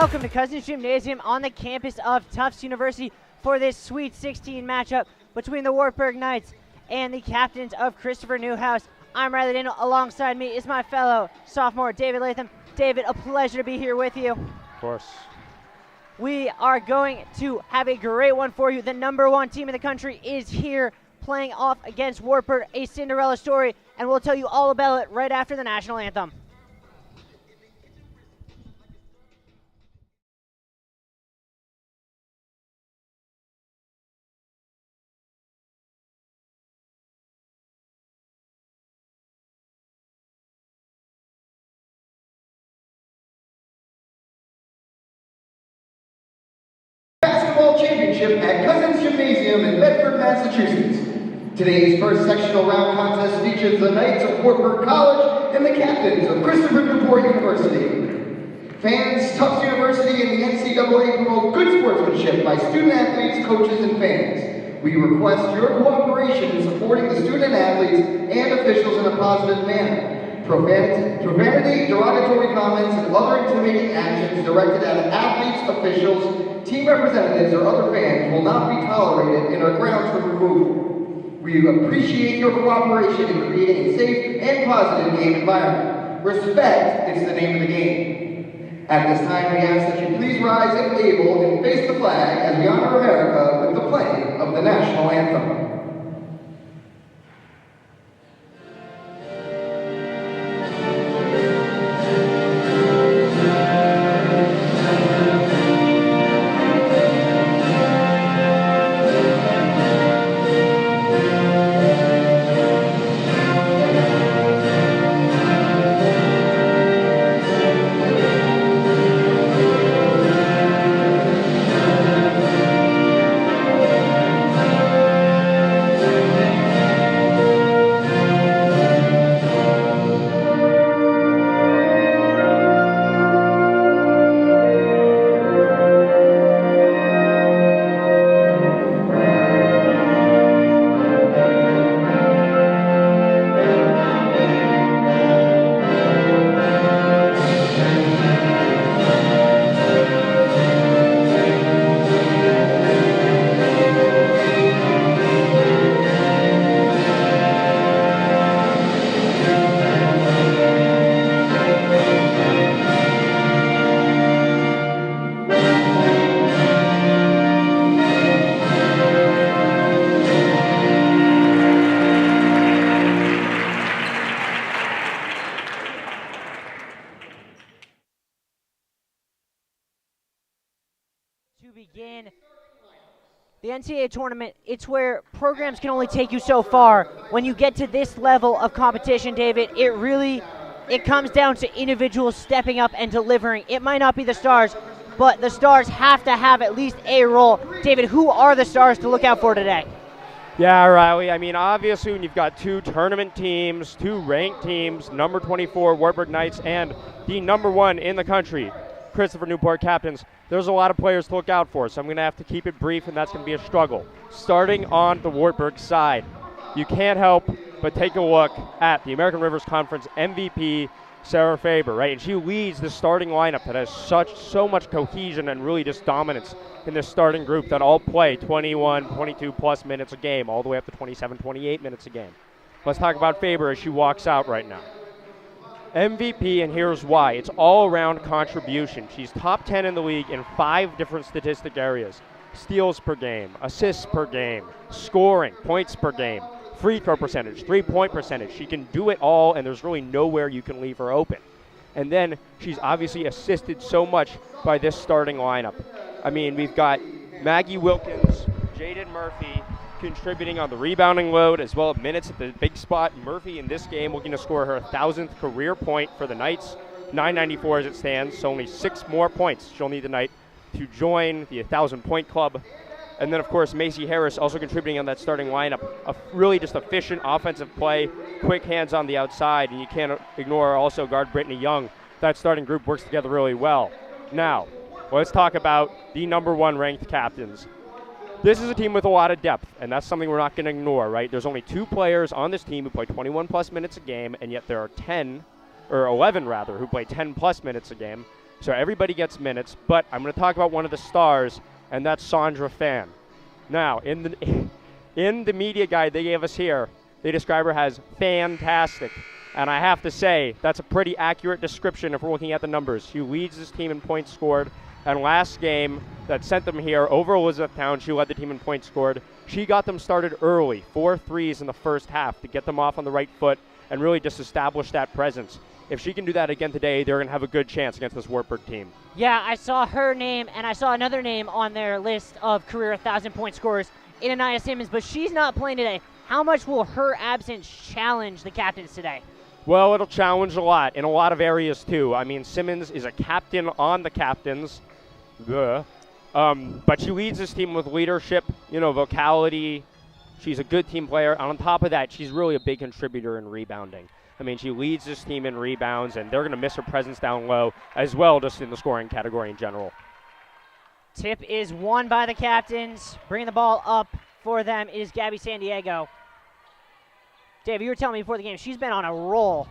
Welcome to Cousins Gymnasium on the campus of Tufts University for this Sweet 16 matchup between the Wartburg Knights and the captains of Christopher Newhouse. I'm Riley Daniel. Alongside me is my fellow sophomore, David Latham. David, a pleasure to be here with you. Of course. We are going to have a great one for you. The number one team in the country is here playing off against Wartburg, a Cinderella story, and we'll tell you all about it right after the national anthem. Basketball championship at Cousins Gymnasium in Bedford, Massachusetts. Today's first sectional round contest features the Knights of Wartburg College and the captains of Christopher Newport University. Fans, Tufts University and the NCAA promote good sportsmanship by student athletes, coaches, and fans. We request your cooperation in supporting the student athletes and officials in a positive manner. Profanity, derogatory comments, and other intimidating actions directed at athletes, officials, team representatives, or other fans will not be tolerated and are grounds for removal. We appreciate your cooperation in creating a safe and positive game environment. Respect is the name of the game. At this time, we ask that you please rise if able and face the flag as we honor America with the playing of the national anthem. To begin the NCAA tournament, it's where programs can only take you so far. When you get to this level of competition, David, it comes down to individuals stepping up and delivering. It might not be the stars, but the stars have to have at least a role. David, who are the stars to look out for today? Yeah, Riley. I mean, obviously, when you've got two tournament teams, two ranked teams, number 24 Wartburg Knights and the number one in the country, Christopher Newport captains, there's a lot of players to look out for, so I'm going to have to keep it brief, and that's going to be a struggle. Starting on the Wartburg side, you can't help but take a look at the American Rivers Conference MVP, Sarah Faber, right? And she leads the starting lineup that has so much cohesion and really just dominance in this starting group that all play 21, 22 plus minutes a game, all the way up to 27, 28 minutes a game. Let's talk about Faber as she walks out right now. MVP, and here's why. It's all-around contribution. She's top 10 in the league in 5 different statistic areas. Steals per game, assists per game, scoring, points per game, free throw percentage, three-point percentage. She can do it all, and there's really nowhere you can leave her open. And then she's obviously assisted so much by this starting lineup. I mean, we've got Maggie Wilkins, Jaden Murphy, contributing on the rebounding load as well as minutes at the big spot. Murphy in this game looking to score her 1,000th career point for the Knights. 994 as it stands, so only 6 more points she'll need tonight to join the 1,000-point club. And then, of course, Macy Harris also contributing on that starting lineup. A really just efficient offensive play, quick hands on the outside, and you can't ignore also guard Brittany Young. That starting group works together really well. Now, let's talk about the number 1 ranked captains. This is a team with a lot of depth, and that's something we're not going to ignore, right? There's only 2 players on this team who play 21-plus minutes a game, and yet there are 11 who play 10-plus minutes a game. So everybody gets minutes, but I'm going to talk about one of the stars, and that's Sandra Fan. Now, in the media guide they gave us here, they describe her as fantastic. And I have to say, that's a pretty accurate description if we're looking at the numbers. She leads this team in points scored. And last game that sent them here over Elizabethtown, she led the team in points scored. She got them started early, 4 threes in the first half to get them off on the right foot and really just establish that presence. If she can do that again today, they're going to have a good chance against this Wartburg team. Yeah, I saw her name, and I saw another name on their list of career 1,000-point scorers in Anaya Simmons, but she's not playing today. How much will her absence challenge the captains today? Well, it'll challenge a lot in a lot of areas, too. I mean, Simmons is a captain on the captains. But she leads this team with leadership, vocality. She's a good team player. And on top of that, she's really a big contributor in rebounding. I mean, she leads this team in rebounds, and they're going to miss her presence down low as well, just in the scoring category in general. Tip is won by the captains. Bringing the ball up for them is Gabby San Diego. Dave, you were telling me before the game, she's been on a roll.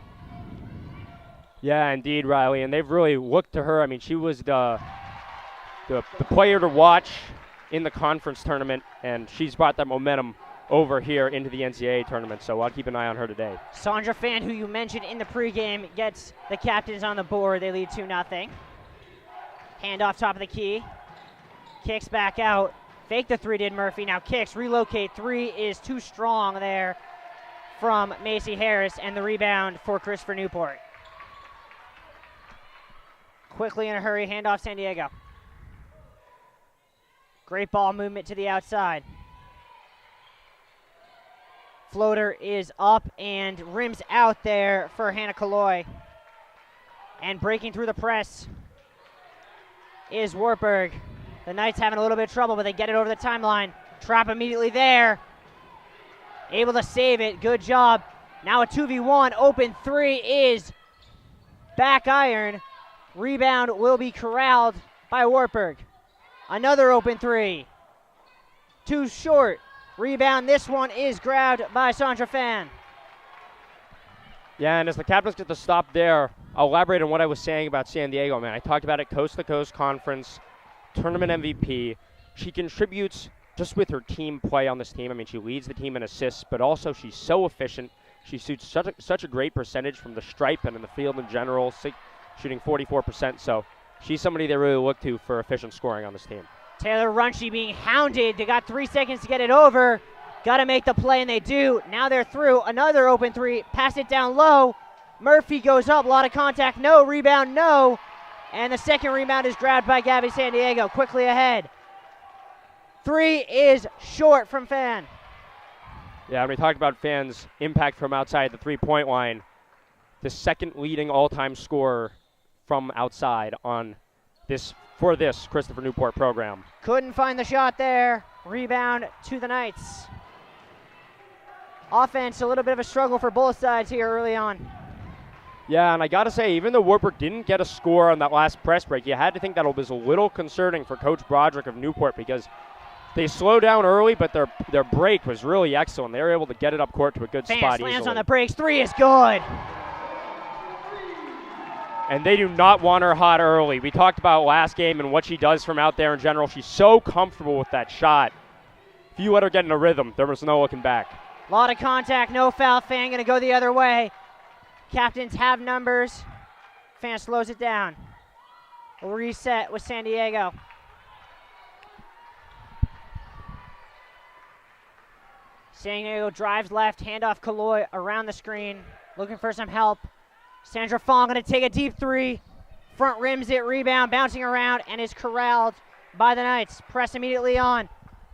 Yeah, indeed, Riley, and they've really looked to her. I mean, she was the player to watch in the conference tournament, and she's brought that momentum over here into the NCAA tournament, so I'll keep an eye on her today. Sandra Fan, who you mentioned in the pregame, gets the captains on the board. They lead 2-0. Hand off top of the key. Kicks back out. Fake the three did Murphy. Now kicks, relocate. Three is too strong there from Macy Harris, and the rebound for Christopher Newport. Quickly in a hurry, hand off San Diego. Great ball movement to the outside. Floater is up and rims out there for Hannah Kaloy. And breaking through the press is Wartburg. The Knights having a little bit of trouble, but they get it over the timeline. Trap immediately there. Able to save it. Good job. Now a 2v1. Open three is back iron. Rebound will be corralled by Wartburg. Another open three. Too short. Rebound. This one is grabbed by Sandra Fan. Yeah, and as the captains get the stop there, I'll elaborate on what I was saying about San Diego, man. I talked about it, coast-to-coast conference, tournament MVP. She contributes just with her team play on this team. I mean, she leads the team in assists, but also she's so efficient. She shoots such a great percentage from the stripe and in the field in general, shooting 44%. So she's somebody they really look to for efficient scoring on this team. Taylor Runshie being hounded. They got 3 seconds to get it over. Got to make the play, and they do. Now they're through. Another open three. Pass it down low. Murphy goes up. A lot of contact. No. Rebound. No. And the second rebound is grabbed by Gabby San Diego. Quickly ahead. Three is short from Fan. Yeah, when we talked about Fan's impact from outside the three-point line, the second leading all-time scorer from outside on this Christopher Newport program. Couldn't find the shot there. Rebound to the Knights. Offense, a little bit of a struggle for both sides here early on. Yeah, and I got to say, even though Wartburg didn't get a score on that last press break, you had to think that was a little concerning for Coach Broderick of Newport because they slowed down early, but their break was really excellent. They were able to get it up court to a good Fan spot slams easily. On the breaks. Three is good. And they do not want her hot early. We talked about last game and what she does from out there in general. She's so comfortable with that shot. If you let her get in a rhythm, there was no looking back. A lot of contact, no foul. Fan going to go the other way. Captains have numbers. Fan slows it down. We'll reset with San Diego. San Diego drives left, handoff Kaloy around the screen, looking for some help. Sandra Fong going to take a deep three. Front rims it, rebound, bouncing around, and is corralled by the Knights. Press immediately on.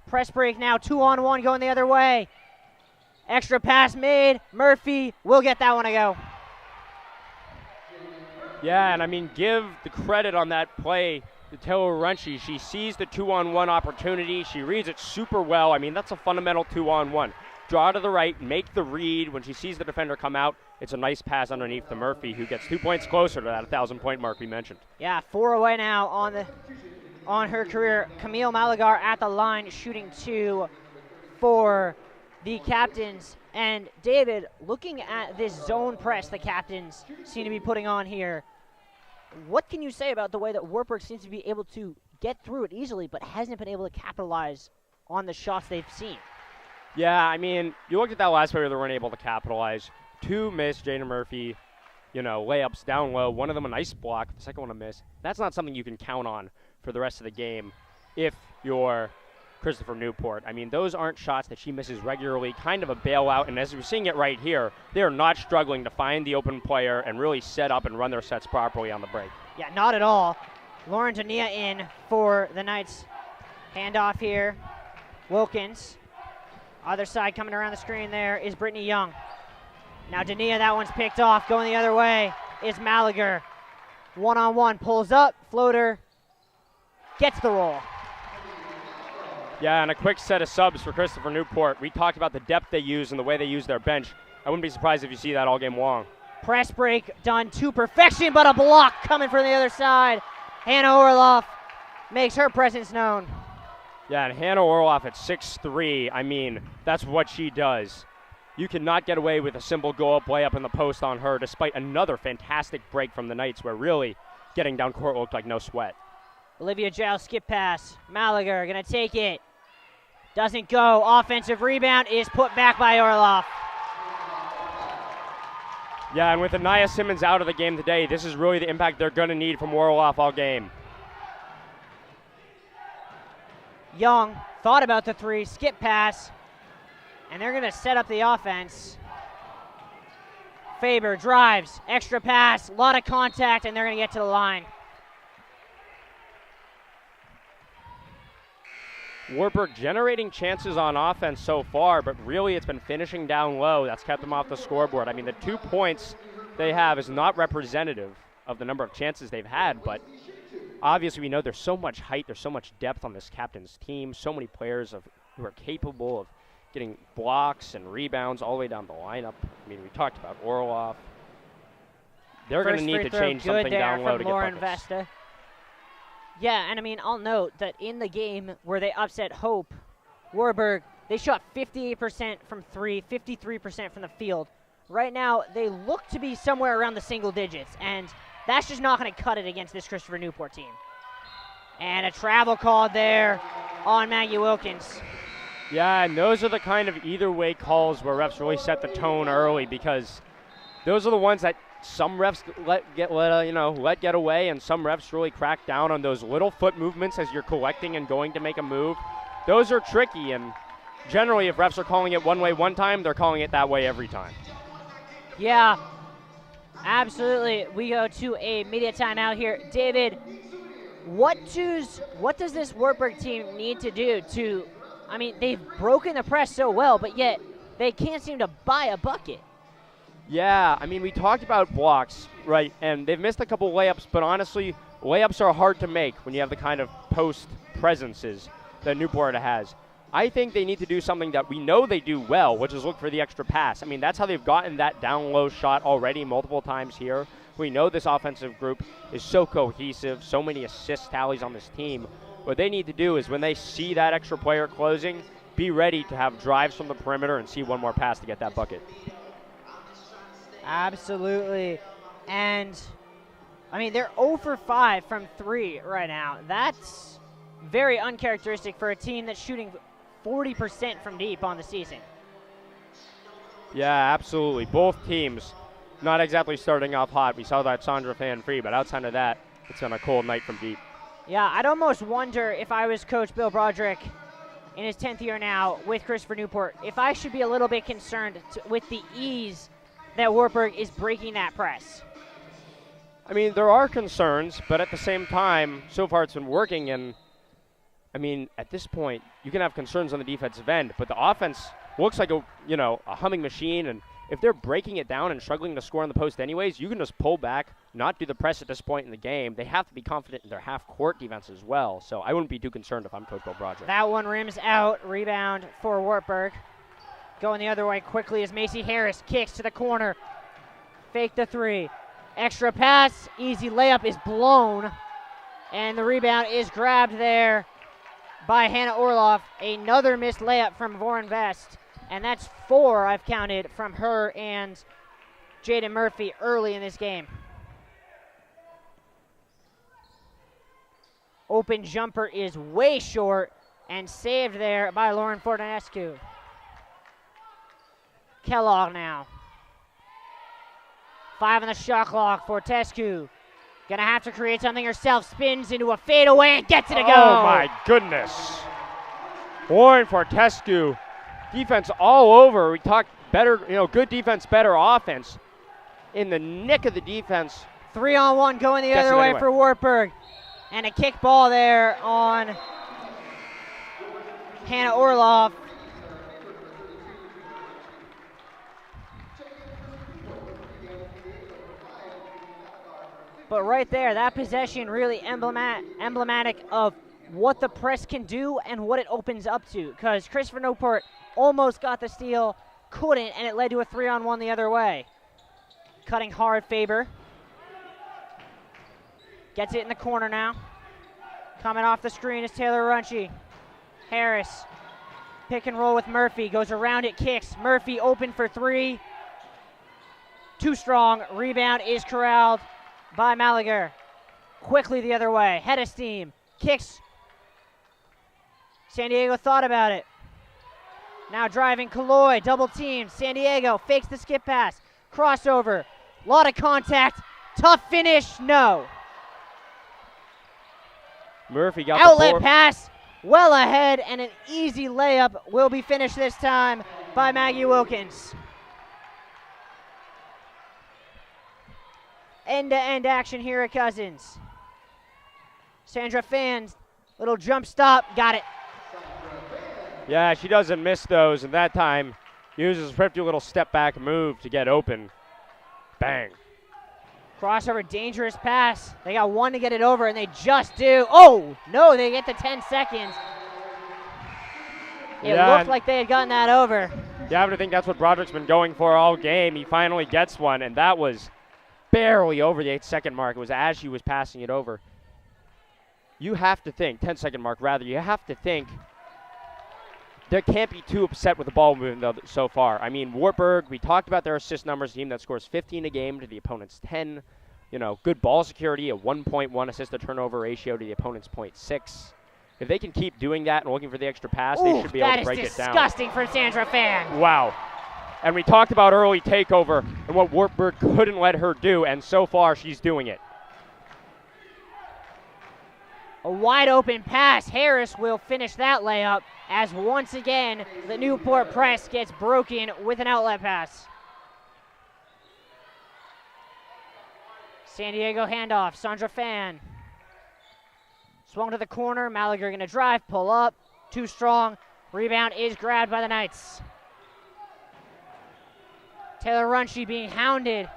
Press break now, 2-on-1 going the other way. Extra pass made. Murphy will get that one to go. Yeah, and I mean, give the credit on that play to Taylor Runshie. She sees the 2-on-1 opportunity. She reads it super well. I mean, that's a fundamental 2-on-1. Draw to the right, make the read. When she sees the defender come out, it's a nice pass underneath to Murphy, who gets 2 points closer to that 1,000-point mark we mentioned. Yeah, 4 away now on her career. Camille Malagar at the line, shooting 2 for the captains. And David, looking at this zone press the captains seem to be putting on here, what can you say about the way that Wartburg seems to be able to get through it easily, but hasn't been able to capitalize on the shots they've seen? Yeah, I mean, you look at that last player, they weren't able to capitalize. 2 missed, Jaden Murphy, layups down low. One of them a nice block, the second one a miss. That's not something you can count on for the rest of the game if you're Christopher Newport. I mean, those aren't shots that she misses regularly, kind of a bailout, and as we're seeing it right here, they are not struggling to find the open player and really set up and run their sets properly on the break. Yeah, not at all. Lauren Dania in for the Knights. Handoff here. Wilkins. Other side coming around the screen there is Brittany Young. Now Dania, that one's picked off. Going the other way is Malager. One-on-one, pulls up, floater, gets the roll. Yeah, and a quick set of subs for Christopher Newport. We talked about the depth they use and the way they use their bench. I wouldn't be surprised if you see that all game long. Press break done to perfection, but a block coming from the other side. Hannah Orloff makes her presence known. Yeah, and Hannah Orloff at 6'3", I mean, that's what she does. You cannot get away with a simple go-up layup in the post on her, despite another fantastic break from the Knights where really getting down court looked like no sweat. Olivia Giles skip pass. Malager gonna take it. Doesn't go. Offensive rebound is put back by Orloff. Yeah, and with Anaya Simmons out of the game today, this is really the impact they're going to need from Orloff all game. Young thought about the three, skip pass, and they're going to set up the offense. Faber drives, extra pass, a lot of contact, and they're going to get to the line. Wartburg generating chances on offense so far, but really it's been finishing down low. That's kept them off the scoreboard. I mean, the 2 points they have is not representative of the number of chances they've had, but obviously we know there's so much height, there's so much depth on this captain's team, so many players who are capable of getting blocks and rebounds all the way down the lineup. I mean, we talked about Orloff. They're going to need to change something down low to get buckets. Vesta. Yeah, and I mean, I'll note that in the game where they upset Hope, Wartburg, they shot 58% from three, 53% from the field. Right now, they look to be somewhere around the single digits, and that's just not going to cut it against this Christopher Newport team. And a travel call there on Maggie Wilkins. Yeah, and those are the kind of either-way calls where refs really set the tone early, because those are the ones that some refs let get away, and some refs really crack down on those little foot movements as you're collecting and going to make a move. Those are tricky, and generally if refs are calling it one way one time, they're calling it that way every time. Yeah, absolutely. We go to a media timeout here. David, what does this Wartburg team need to do to, I mean, they've broken the press so well, but yet they can't seem to buy a bucket. Yeah, I mean, we talked about blocks, right, and they've missed a couple layups, but honestly, layups are hard to make when you have the kind of post presences that Newport has. I think they need to do something that we know they do well, which is look for the extra pass. I mean, that's how they've gotten that down low shot already multiple times here. We know this offensive group is so cohesive, so many assist tallies on this team. What they need to do is when they see that extra player closing, be ready to have drives from the perimeter and see one more pass to get that bucket. Absolutely. And, I mean, they're 0 for 5 from 3 right now. That's very uncharacteristic for a team that's shooting 40% from deep on the season. Yeah, absolutely. Both teams not exactly starting off hot. We saw that Sandra fan free, but outside of that, it's been a cold night from deep. Yeah, I'd almost wonder if I was Coach Bill Broderick in his 10th year now with Christopher Newport, if I should be a little bit concerned with the ease that Wartburg is breaking that press. I mean, there are concerns, but at the same time, so far it's been working, and I mean, at this point, you can have concerns on the defensive end, but the offense looks like a humming machine, and if they're breaking it down and struggling to score on the post anyways, you can just pull back, not do the press at this point in the game. They have to be confident in their half-court defense as well, so I wouldn't be too concerned if I'm Coach Bill Broderick. That one rims out. Rebound for Wartburg. Going the other way quickly as Macy Harris kicks to the corner. Fake the three. Extra pass. Easy layup is blown. And the rebound is grabbed there by Hannah Orloff. Another missed layup from Voren Vest. And that's 4 I've counted from her and Jaden Murphy early in this game. open jumper is way short and saved there by Lauren Fortanescu. Kellogg now. 5 on the shot clock. Fortescue gonna have to create something herself. Spins into a fadeaway and gets it to go. Oh my goodness. Lauren Fortescu, defense all over. We talked better, good defense, better offense. In the nick of the defense. 3-on-1 going the other way for Wartburg. And a kick ball there on Hannah Orloff. But right there, that possession really emblematic of what the press can do and what it opens up to. Because Christopher Newport almost got the steal, couldn't, and it led to a 3-on-1 the other way. Cutting hard, Faber. Gets it in the corner now. Coming off the screen is Taylor Runchie. Harris, pick and roll with Murphy, goes around it, kicks. Murphy open for 3. Too strong, rebound is corralled by Malager. Quickly the other way, head of steam, kicks. San Diego thought about it. Now driving Kaloy, double team. San Diego fakes the skip pass. Crossover, lot of contact, tough finish, no. Murphy got outlet pass, well ahead, and an easy layup will be finished this time by Maggie Wilkins. End-to-end action here at Cousins. Sandra Fans, little jump stop, got it. Yeah, she doesn't miss those, and that time uses a pretty little step back move to get open. Bang. Crossover, dangerous pass. They got 1 to get it over, and they just do. Oh, no, they get the 10 seconds. It looked like they had gotten that over. Yeah, but I think that's what Broderick's been going for all game. He finally gets one, and that was barely over the 8-second mark. It was as she was passing it over. You have to think, 10-second mark rather, you have to think they can't be too upset with the ball movement so far. I mean, Wartburg, we talked about their assist numbers, a team that scores 15 a game to the opponent's 10. Good ball security, a 1.1 assist to turnover ratio to the opponent's 0.6. If they can keep doing that and looking for the extra pass, they should be able to break it down. That is disgusting from Sandra Fan. Wow. And we talked about early takeover and what Wartburg couldn't let her do, and so far she's doing it. A wide open pass. Harris will finish that layup as once again the Newport press gets broken with an outlet pass. San Diego handoff. Sandra Fan. Swung to the corner. Malager going to drive, pull up. Too strong. Rebound is grabbed by the Knights. Taylor Runchie being hounded.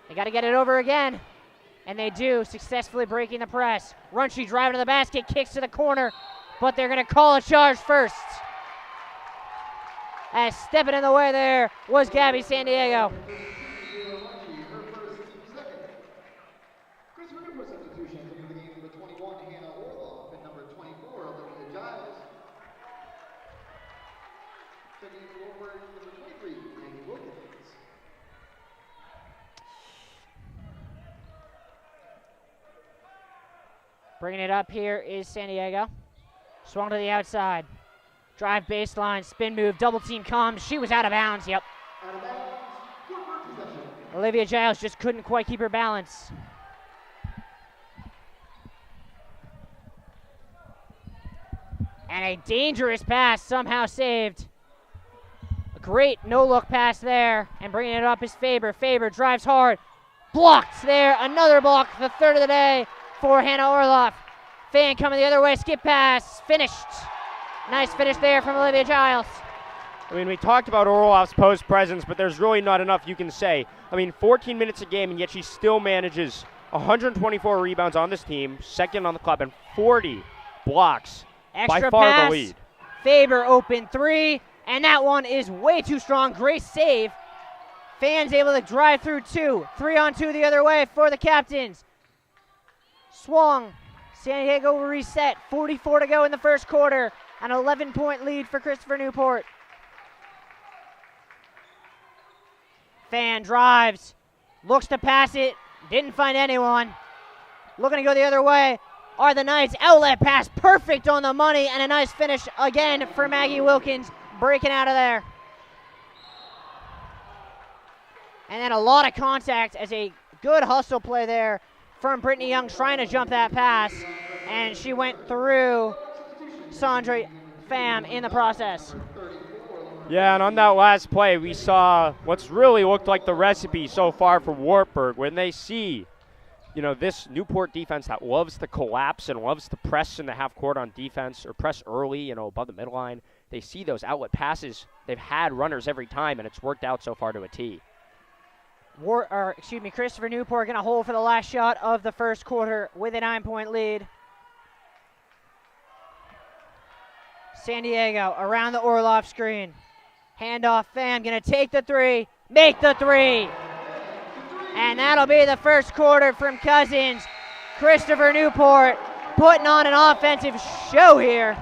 They got to get it over again. And they do, successfully breaking the press. Runchie driving to the basket, kicks to the corner, but they're going to call a charge first. As stepping in the way there was Gabby San Diego. Bringing it up here is San Diego. Swung to the outside. Drive baseline, spin move, double team comes. She was out of bounds, yep. Olivia Giles just couldn't quite keep her balance. And a dangerous pass somehow saved. A great no-look pass there. And bringing it up is Faber. Faber drives hard. Blocked there. Another block, the third of the day for Hannah Orloff. Fan coming the other way, skip pass, finished. Nice finish there from Olivia Giles. I mean, we talked about Orloff's post presence, but there's really not enough you can say. I mean, 14 minutes a game, and yet she still manages 124 rebounds on this team, second on the club, and 40 blocks. Extra by far pass, the lead. Faber open 3, and that one is way too strong. Great save. Fans able to drive through 2. 3-on-2 the other way for the captains. Swung. San Diego will reset. 44 to go in the first quarter. An 11-point lead for Christopher Newport. Fan drives. Looks to pass it. Didn't find anyone. Looking to go the other way. are the Knights. Outlet pass, perfect on the money, and a nice finish again for Maggie Wilkins, breaking out of there. And then a lot of contact as a good hustle play there from Brittany Young trying to jump that pass, and she went through Sandra Pham in the process. Yeah, and on that last play, we saw what's really looked like the recipe so far for Wartburg. When they see, this Newport defense that loves to collapse and loves to press in the half court on defense or press early, above the midline, they see those outlet passes. They've had runners every time, and it's worked out so far to a T. Christopher Newport going to hold for the last shot of the first quarter with a 9-point lead. San Diego around the Orloff screen. Handoff, Pham going to take the three, make the three. And that'll be the first quarter from Cousins. Christopher Newport putting on an offensive show here.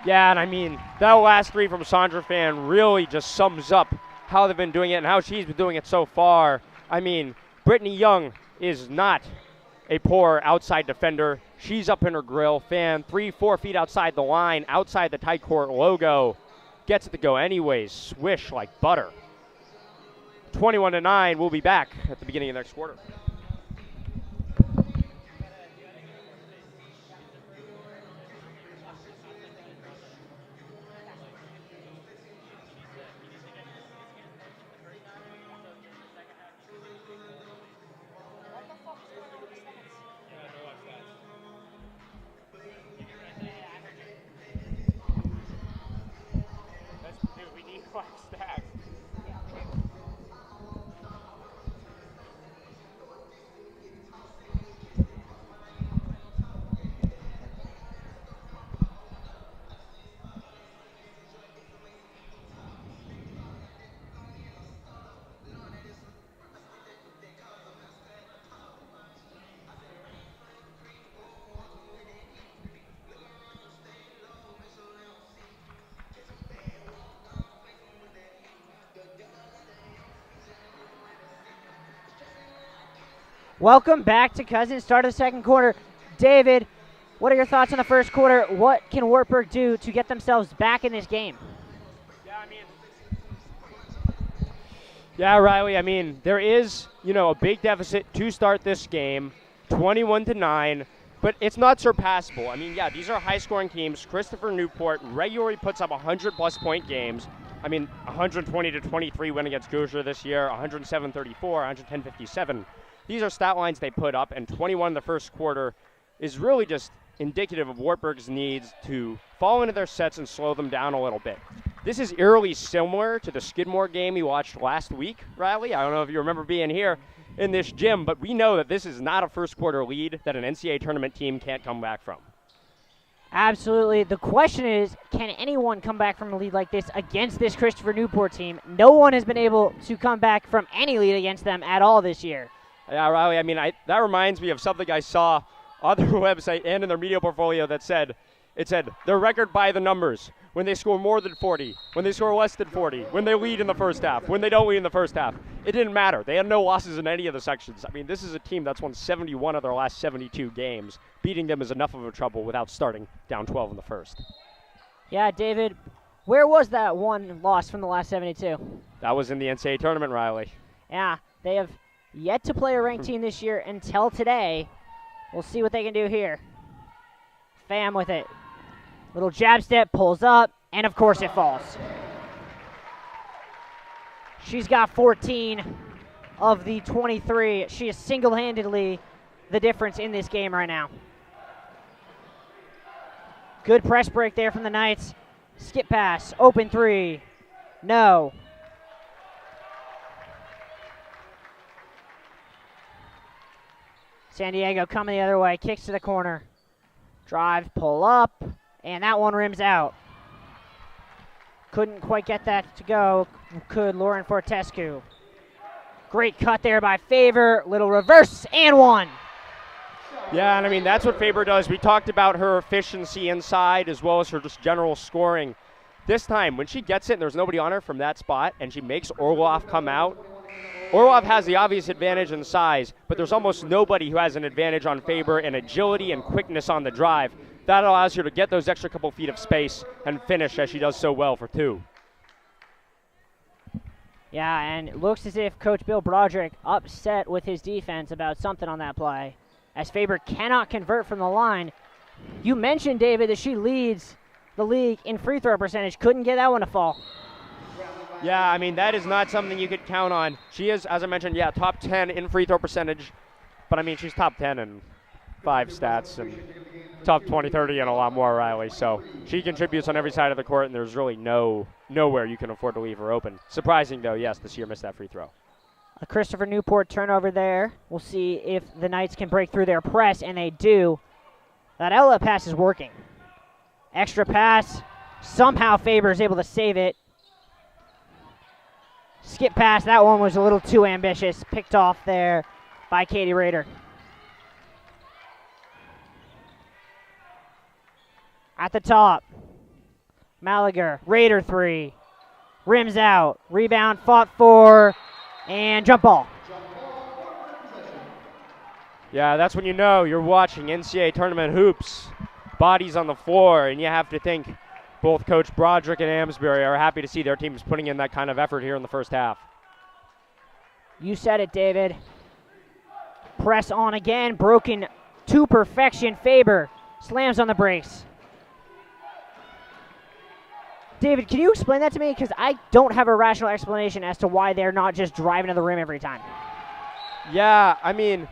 Yeah, and that last three from Sandra Pham really just sums up how they've been doing it and how she's been doing it so far. Brittany Young is not a poor outside defender. She's up in her grill. Pham 3-4 feet outside the line, outside the tight court logo. Gets it to go anyways. Swish like butter. 21-9. We'll be back at the beginning of the next quarter. Welcome back to Cousins. Start of the second quarter. David, what are your thoughts on the first quarter? What can Wartburg do to get themselves back in this game? Yeah, Riley, there is, a big deficit to start this game, 21-9, but it's not surpassable. These are high-scoring teams. Christopher Newport regularly puts up 100-plus point games. 120-23 win against Goucher this year, 107-34, 110-57. These are stat lines they put up, and 21 in the first quarter is really just indicative of Wartburg's needs to fall into their sets and slow them down a little bit. This is eerily similar to the Skidmore game you watched last week, Riley. I don't know if you remember being here in this gym, but we know that this is not a first quarter lead that an NCAA tournament team can't come back from. Absolutely. The question is, can anyone come back from a lead like this against this Christopher Newport team? No one has been able to come back from any lead against them at all this year. Yeah, Riley, that reminds me of something I saw on their website and in their media portfolio that said, their record by the numbers, when they score more than 40, when they score less than 40, when they lead in the first half, when they don't lead in the first half. It didn't matter. They had no losses in any of the sections. This is a team that's won 71 of their last 72 games. Beating them is enough of a trouble without starting down 12 in the first. Yeah, David, where was that one loss from the last 72? That was in the NCAA tournament, Riley. Yeah, they have yet to play a ranked team this year until today. We'll see what they can do here. Pham with it. Little jab step, pulls up, and of course it falls. She's got 14 of the 23. She is single-handedly the difference in this game right now. Good press break there from the Knights. Skip pass, open three. No. San Diego coming the other way, kicks to the corner. Drive, pull up, and that one rims out. Couldn't quite get that to go. Could Lauren Fortescue. Great cut there by Faber. Little reverse, and one. Yeah, and that's what Faber does. We talked about her efficiency inside as well as her just general scoring. This time, when she gets it and there's nobody on her from that spot, and she makes Orloff come out, Orlov has the obvious advantage in size, but there's almost nobody who has an advantage on Faber in agility and quickness on the drive. That allows her to get those extra couple feet of space and finish as she does so well for 2. Yeah, and it looks as if Coach Bill Broderick upset with his defense about something on that play, as Faber cannot convert from the line. You mentioned, David, that she leads the league in free throw percentage. Couldn't get that one to fall. Yeah, I mean, that is not something you could count on. She is, as I mentioned, yeah, top 10 in free throw percentage. But, I mean, she's top 10 in 5 stats and top 20, 30, and a lot more, Riley. So she contributes on every side of the court, and there's really nowhere you can afford to leave her open. Surprising, though, yes, this year missed that free throw. A Christopher Newport turnover there. We'll see if the Knights can break through their press, and they do. That outlet pass is working. Extra pass. Somehow Faber is able to save it. Skip pass. That one was a little too ambitious. Picked off there by Katie Rader. At the top, Malager, Rader 3. Rims out. Rebound, fought for, and jump ball. Yeah, that's when you know you're watching NCAA tournament hoops. Bodies on the floor, and you have to think both Coach Broderick and Amesbury are happy to see their teams putting in that kind of effort here in the first half. You said it, David. Press on again, broken to perfection. Faber slams on the brakes. David, can you explain that to me? Because I don't have a rational explanation as to why they're not just driving to the rim every time. Yeah, I mean,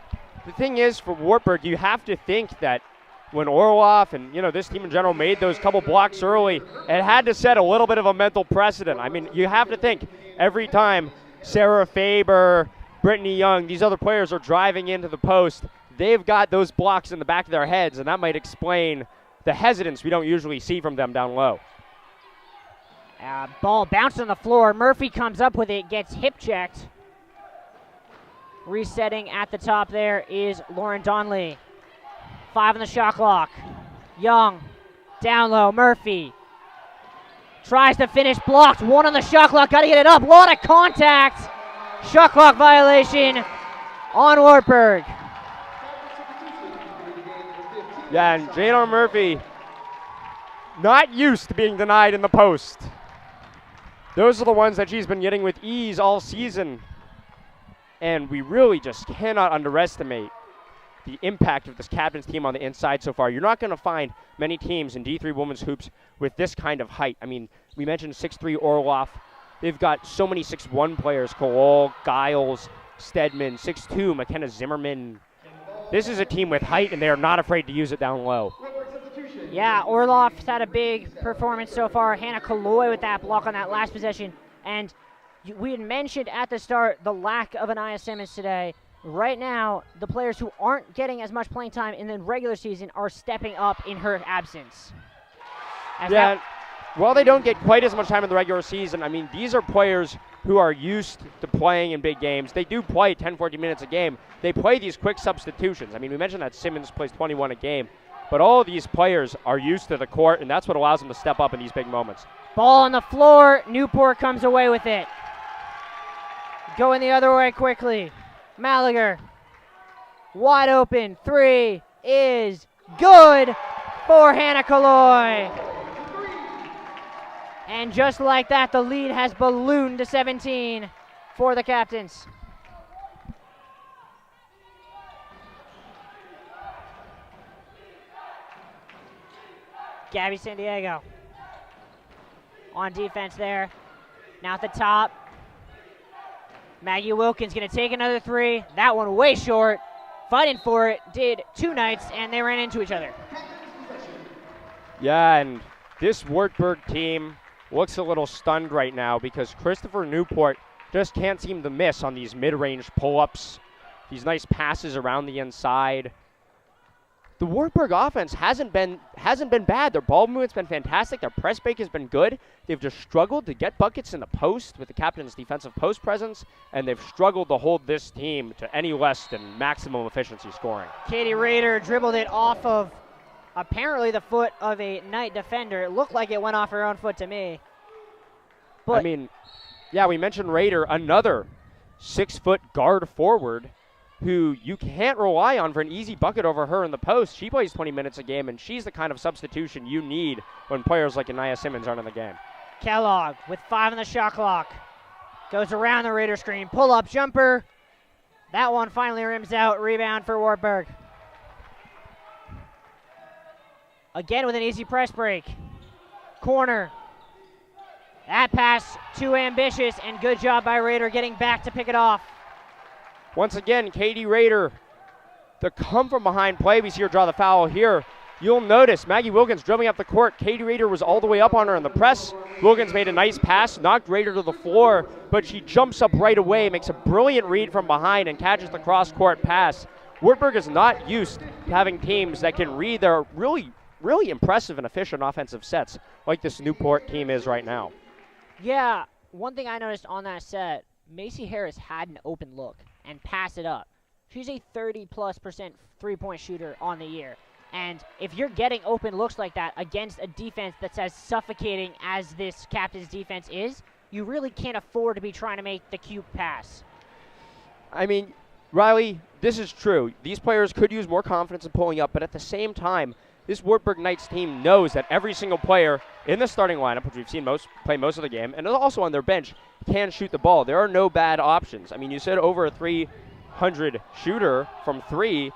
the thing is for Wartburg, you have to think that when Orloff and, this team in general made those couple blocks early, it had to set a little bit of a mental precedent. I mean, you have to think every time Sarah Faber, Brittany Young, these other players are driving into the post, they've got those blocks in the back of their heads, and that might explain the hesitance we don't usually see from them down low. Ball bounced on the floor. Murphy comes up with it, gets hip checked. Resetting at the top there is Lauren Donley. 5 on the shot clock. Young, down low, Murphy. Tries to finish, blocked. 1 on the shot clock, got to get it up. Lot of contact. Shot clock violation on Wartburg. Yeah, and Jadon Murphy not used to being denied in the post. Those are the ones that she's been getting with ease all season. And we really just cannot underestimate the impact of this captain's team on the inside so far. You're not going to find many teams in D3 women's hoops with this kind of height. I mean, we mentioned 6'3" Orloff. They've got so many 6'1" players, Colol, Giles, Stedman, 6'2", McKenna Zimmerman. This is a team with height, and they are not afraid to use it down low. Yeah, Orloff's had a big performance so far. Hannah Kaloy with that block on that last possession. And we had mentioned at the start the lack of Anaya Simmons today. Right now, the players who aren't getting as much playing time in the regular season are stepping up in her absence. While they don't get quite as much time in the regular season, I mean, these are players who are used to playing in big games. They do play 10, 14 minutes a game. They play these quick substitutions. I mean, we mentioned that Simmons plays 21 a game, but all of these players are used to the court, and that's what allows them to step up in these big moments. Ball on the floor. Newport comes away with it. Going the other way quickly. Malager, wide open, 3 is good for Hannah Kaloy. And just like that, the lead has ballooned to 17 for the Captains. Gabby San Diego on defense there. Now at the top. Maggie Wilkins going to take another 3. That one way short. Fighting for it did 2 Knights, and they ran into each other. Yeah, and this Wartburg team looks a little stunned right now because Christopher Newport just can't seem to miss on these mid-range pull-ups, these nice passes around the inside. The Wartburg offense hasn't been bad. Their ball movement's been fantastic. Their press break has been good. They've just struggled to get buckets in the post with the captain's defensive post presence, and they've struggled to hold this team to any less than maximum efficiency scoring. Katie Rader dribbled it off of apparently the foot of a Knight defender. It looked like it went off her own foot to me. But I mean, yeah, we mentioned Rader, another 6-foot guard forward who you can't rely on for an easy bucket over her in the post. She plays 20 minutes a game, and she's the kind of substitution you need when players like Anaya Simmons aren't in the game. Kellogg with 5 on the shot clock. Goes around the Raider screen. Pull-up jumper. That one finally rims out. Rebound for Wartburg. Again with an easy press break. Corner. That pass too ambitious, and good job by Raider getting back to pick it off. Once again, Katie Raider, the come from behind play. We see her draw the foul here. You'll notice Maggie Wilkins dribbling up the court. Katie Raider was all the way up on her in the press. Wilkins made a nice pass, knocked Raider to the floor, but she jumps up right away, makes a brilliant read from behind, and catches the cross-court pass. Wartburg is not used to having teams that can read their really impressive and efficient offensive sets like this Newport team is right now. Yeah, one thing I noticed on that set, Macy Harris had an open look and passed it up. She's a 30+% three-point shooter on the year. And if you're getting open looks like that against a defense that's as suffocating as this Captain's defense is, you really can't afford to be trying to make the cute pass. I mean, Riley, this is true. These players could use more confidence in pulling up, but at the same time, this Wartburg Knights team knows that every single player in the starting lineup, which we've seen play most of the game, and also on their bench, can shoot the ball. There are no bad options. I mean, you said over a 300 shooter from 3.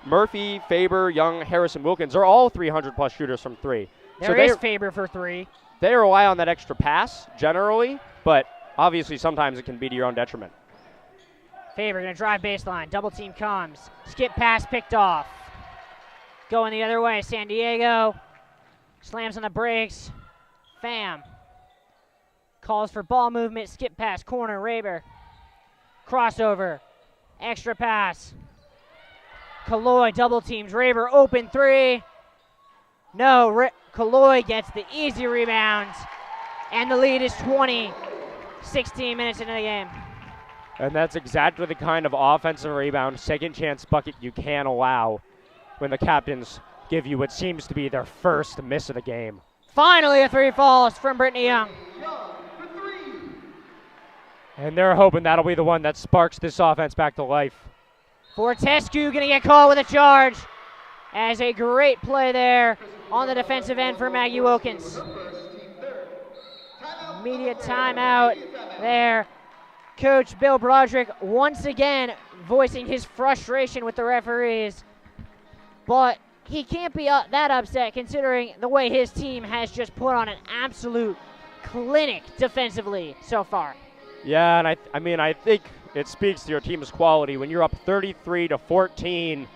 Murphy, Faber, Young, Harrison, Wilkins are all 300-plus shooters from 3. There is Faber for 3. They rely on that extra pass generally, but obviously sometimes it can be to your own detriment. Faber going to drive baseline. Double team comes. Skip pass picked off. Going the other way. San Diego slams on the brakes. Pham calls for ball movement. Skip pass. Corner. Raber. Crossover. Extra pass. Kaloy double teams Raber, open 3. No, Kaloy gets the easy rebound, and the lead is 20, 16 minutes into the game. And that's exactly the kind of offensive rebound, second chance bucket you can allow when the Captains give you what seems to be their first miss of the game. Finally a 3 falls from Brittany Young. And they're hoping that'll be the one that sparks this offense back to life. Fortescue going to get called with a charge, as a great play there on the defensive end for Maggie Wilkins. Immediate timeout there. Coach Bill Broderick once again voicing his frustration with the referees, but he can't be that upset considering the way his team has just put on an absolute clinic defensively so far. Yeah, and I think it speaks to your team's quality when you're up 33-14,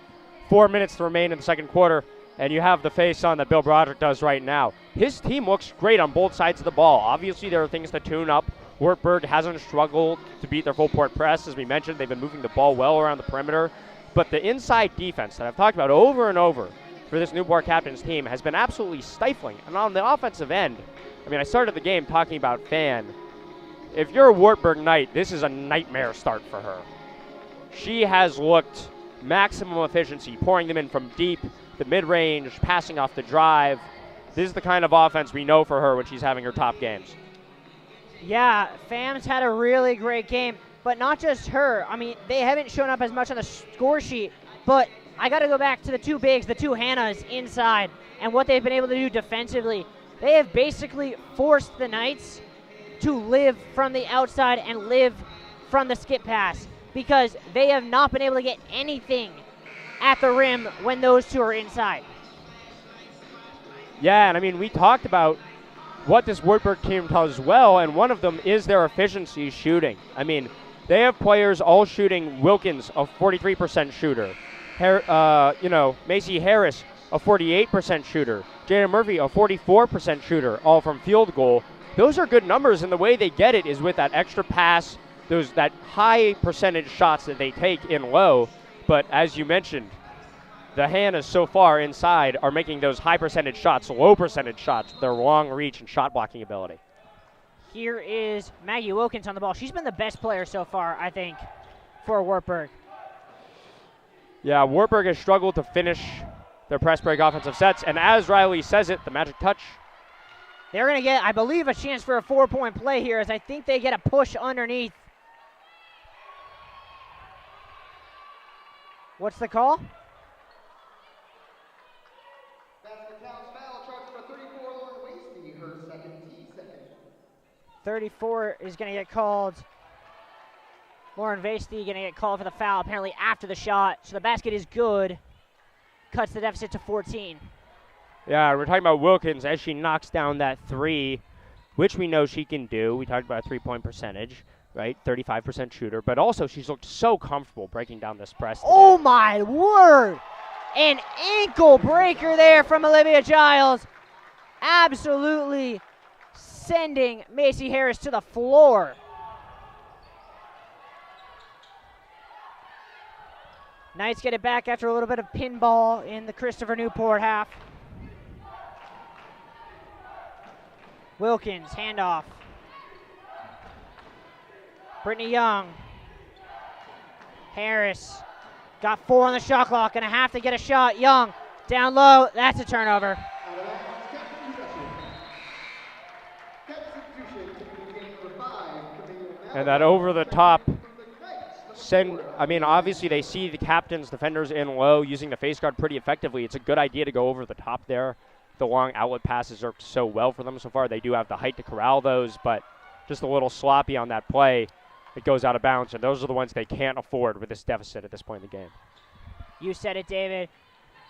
4 minutes to remain in the second quarter, and you have the face on that Bill Broderick does right now. His team looks great on both sides of the ball. Obviously, there are things to tune up. Wartburg hasn't struggled to beat their full court press. As we mentioned, they've been moving the ball well around the perimeter. But the inside defense that I've talked about over and over for this Newport Captains team has been absolutely stifling. And on the offensive end, I started the game talking about Fan. If you're a Wartburg Knight, this is a nightmare start for her. She has looked maximum efficiency, pouring them in from deep, the mid-range, passing off the drive. This is the kind of offense we know for her when she's having her top games. Yeah, Pham's had a really great game, but not just her. They haven't shown up as much on the score sheet, but I got to go back to the 2 bigs, the 2 Hannahs inside, and what they've been able to do defensively. They have basically forced the Knights to live from the outside and live from the skip pass, because they have not been able to get anything at the rim when those 2 are inside. Yeah, and we talked about what this Wartburg team does well, and one of them is their efficiency shooting. They have players all shooting. Wilkins, a 43% shooter. Macy Harris, a 48% shooter. Jada Murphy, a 44% shooter, all from field goal. Those are good numbers, and the way they get it is with that extra pass, that high percentage shots that they take in low. But as you mentioned, the Hannahs so far inside are making those high percentage shots, low percentage shots, with their long reach and shot blocking ability. Here is Maggie Wilkins on the ball. She's been the best player so far, I think, for Wartburg. Yeah, Wartburg has struggled to finish their press break offensive sets, and as Riley says it, the magic touch. They're going to get, I believe, a chance for a 4-point play here, as I think they get a push underneath. What's the call? Basket counts foul, charge number 34, Lauren Wasty, her second T second. 34 is going to get called. Lauren Vasty going to get called for the foul apparently after the shot. So the basket is good. Cuts the deficit to 14. Yeah, we're talking about Wilkins as she knocks down that three, which we know she can do. We talked about a three-point percentage, right? 35% shooter. But also she's looked so comfortable breaking down this press today. Oh, my word. An ankle breaker there from Olivia Giles. Absolutely sending Macy Harris to the floor. Knights get it back after a little bit of pinball in the Christopher Newport half. Wilkins, handoff. Brittany Young. Harris got 4 on the shot clock, gonna have to get a shot. Young, down low, that's a turnover. And that over the top obviously they see the captain's defenders in low using the face guard pretty effectively. It's a good idea to go over the top there. The long outlet passes worked so well for them so far. They do have the height to corral those, but just a little sloppy on that play. It goes out of bounds, and those are the ones they can't afford with this deficit at this point in the game. You said it, David.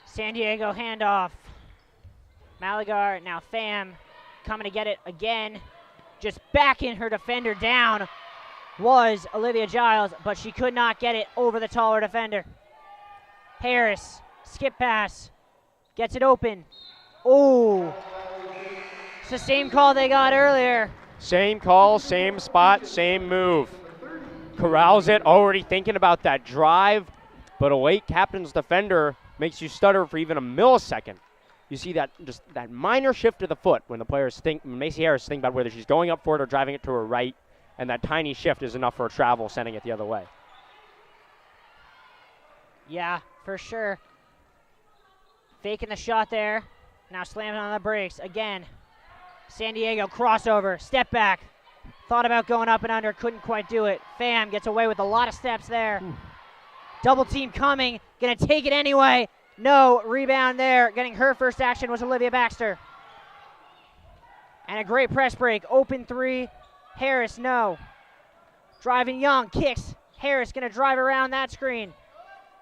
San Diego handoff. Malagar, now Pham, coming to get it again. Just backing her defender down was Olivia Giles, but she could not get it over the taller defender. Harris, skip pass, gets it open. Oh, it's the same call they got earlier. Same call, same spot, same move. Corrals it, already thinking about that drive, but a late captain's defender makes you stutter for even a millisecond. You see that just that minor shift of the foot when the players think, Macy Harris think about whether she's going up for it or driving it to her right, and that tiny shift is enough for a travel, sending it the other way. Yeah, for sure. Faking the shot there. Now slamming on the brakes again. San Diego crossover, step back. Thought about going up and under, couldn't quite do it. Pham gets away with a lot of steps there. Double team coming, gonna take it anyway. No, rebound there. Getting her first action was Olivia Baxter. And a great press break, open three. Harris, no. Driving Young, kicks. Harris gonna drive around that screen.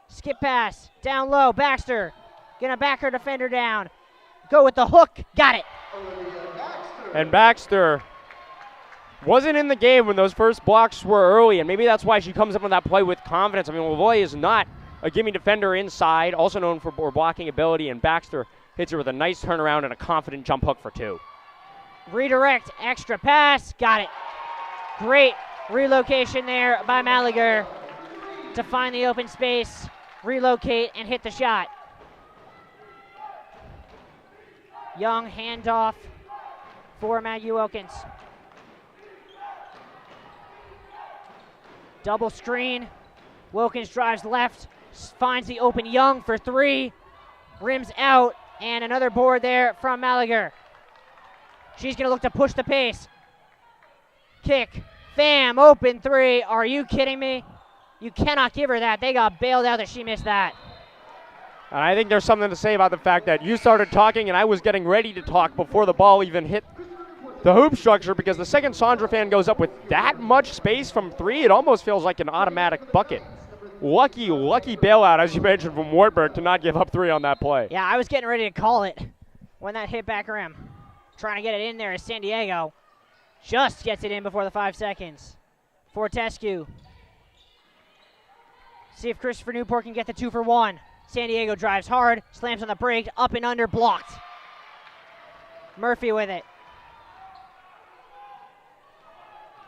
Skip pass, down low, Baxter. Gonna back her defender down. Go with the hook, got it. And Baxter wasn't in the game when those first blocks were early, and maybe that's why she comes up on that play with confidence. I mean, Lavoie is not a gimme defender inside, also known for blocking ability, and Baxter hits her with a nice turnaround and a confident jump hook for 2. Redirect, extra pass, got it. Great relocation there by Malagar to find the open space, relocate, and hit the shot. Young handoff for Maggie Wilkins. Double screen. Wilkins drives left, finds the open Young for 3. Rims out, and another board there from Malagar. She's going to look to push the pace. Kick. Pham, open 3. Are you kidding me? You cannot give her that. They got bailed out that she missed that. And I think there's something to say about the fact that you started talking and I was getting ready to talk before the ball even hit the hoop structure, because the second Sandra fan goes up with that much space from 3, it almost feels like an automatic bucket. Lucky bailout, as you mentioned, from Wartburg to not give up 3 on that play. Yeah, I was getting ready to call it when that hit back rim. Trying to get it in there as San Diego just gets it in before the 5 seconds. Fortescue. See if Christopher Newport can get the 2 for 1. San Diego drives hard, slams on the break, up and under, blocked. Murphy with it.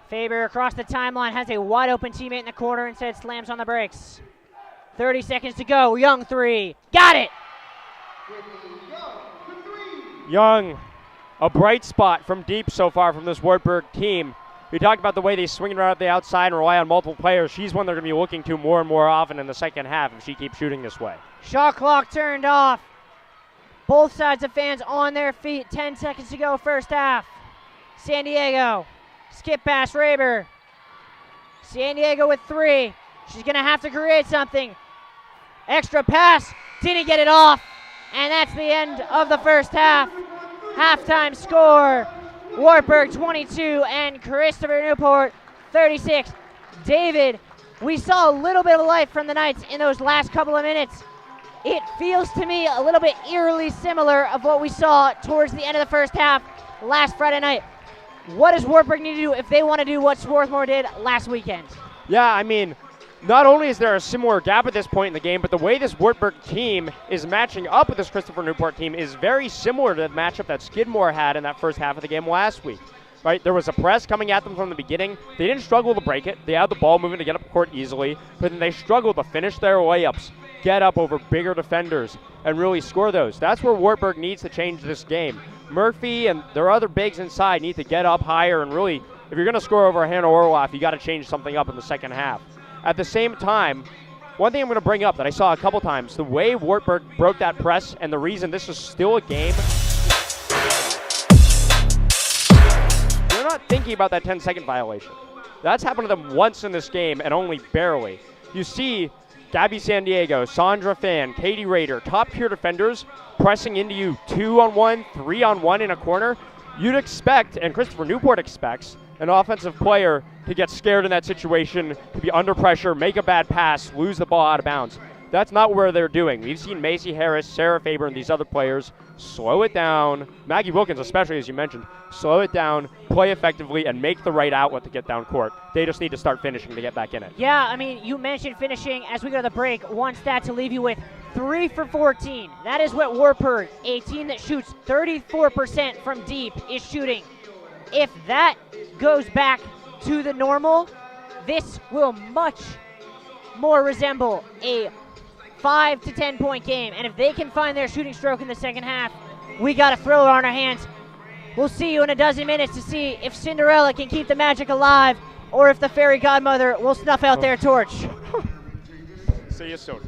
Faber across the timeline, has a wide open teammate in the corner, instead slams on the brakes. 30 seconds to go, Young 3, got it! Young, a bright spot from deep so far from this Wartburg team. We talked about the way they swing it around the outside and rely on multiple players. She's one they're going to be looking to more and more often in the second half if she keeps shooting this way. Shot clock turned off. Both sides of fans on their feet. 10 seconds to go, first half. San Diego, skip pass, Raber. San Diego with 3. She's going to have to create something. Extra pass, didn't get it off. And that's the end of the first half. Halftime score, Wartburg 22 and Christopher Newport 36. David, we saw a little bit of life from the Knights in those last couple of minutes. It feels to me a little bit eerily similar of what we saw towards the end of the first half last Friday night. What does Wartburg need to do if they want to do what Swarthmore did last weekend? Yeah, I mean, not only is there a similar gap at this point in the game, but the way this Wartburg team is matching up with this Christopher Newport team is very similar to the matchup that Skidmore had in that first half of the game last week. Right, there was a press coming at them from the beginning. They didn't struggle to break it. They had the ball moving to get up court easily, but then they struggled to finish their layups, get up over bigger defenders, and really score those. That's where Wartburg needs to change this game. Murphy and their other bigs inside need to get up higher and really, if you're going to score over Hannah Orloff, you got to change something up in the second half. At the same time, one thing I'm going to bring up that I saw a couple times, the way Wartburg broke that press and the reason this is still a game, they're not thinking about that 10-second violation. That's happened to them once in this game and only barely. You see Gabby Sandiego, Sandra Fan, Katie Rader, top-tier defenders pressing into you 2-on-1, 3-on-1 in a corner. You'd expect, and Christopher Newport expects, an offensive player to get scared in that situation, to be under pressure, make a bad pass, lose the ball out of bounds. That's not where they're doing. We've seen Macy Harris, Sarah Faber, and these other players slow it down. Maggie Wilkins, especially, as you mentioned, slow it down, play effectively, and make the right outlet to get down court. They just need to start finishing to get back in it. Yeah, I mean, you mentioned finishing. As we go to the break, one stat to leave you with, 3 for 14. That is what Wartburg, a team that shoots 34% from deep, is shooting. If that goes back to the normal, this will much more resemble a 5 to 10 point game. And if they can find their shooting stroke in the second half, we got a thriller on our hands. We'll see you in a dozen minutes to see if Cinderella can keep the magic alive or if the fairy godmother will snuff out their torch. See you soon.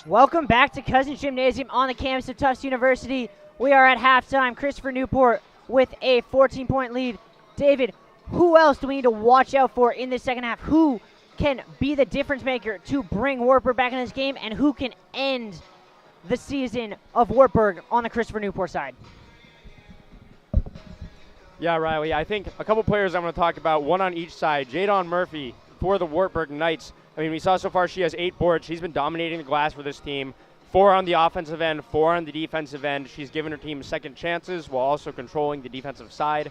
Welcome back to Cousins Gymnasium on the campus of Tufts University. We are at halftime. Christopher Newport with a 14-point lead. David, who else do we need to watch out for in the second half? Who can be the difference maker to bring Wartburg back in this game, and who can end the season of Wartburg on the Christopher Newport side? Yeah, Riley, I think a couple players I'm going to talk about, one on each side. Jadon Murphy for the Wartburg Knights. I mean, we saw so far she has 8 boards. She's been dominating the glass for this team. 4 on the offensive end, 4 on the defensive end. She's given her team second chances while also controlling the defensive side.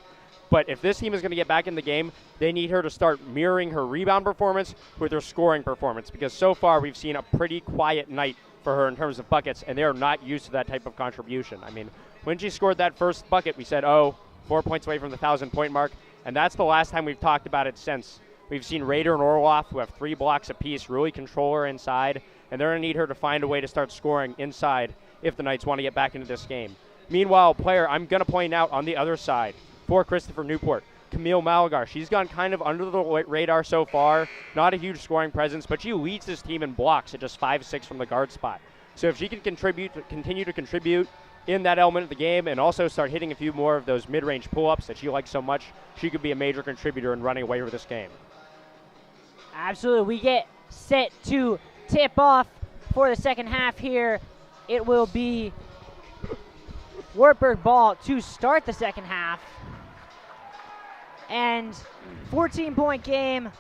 But if this team is going to get back in the game, they need her to start mirroring her rebound performance with her scoring performance, because so far we've seen a pretty quiet night for her in terms of buckets, and they are not used to that type of contribution. I mean, when she scored that first bucket, we said, oh, 4 points away from the 1,000-point mark, and that's the last time we've talked about it since. We've seen Rader and Orloff, who have 3 blocks apiece, really control her inside, and they're going to need her to find a way to start scoring inside if the Knights want to get back into this game. Meanwhile, a player I'm going to point out on the other side for Christopher Newport, Camille Malagar. She's gone kind of under the radar so far, not a huge scoring presence, but she leads this team in blocks at just 5'6" from the guard spot. So if she can continue to contribute in that element of the game and also start hitting a few more of those mid-range pull-ups that she likes so much, she could be a major contributor in running away with this game. Absolutely. We get set to tip off for the second half here. It will be Wartburg ball to start the second half. And 14-point game,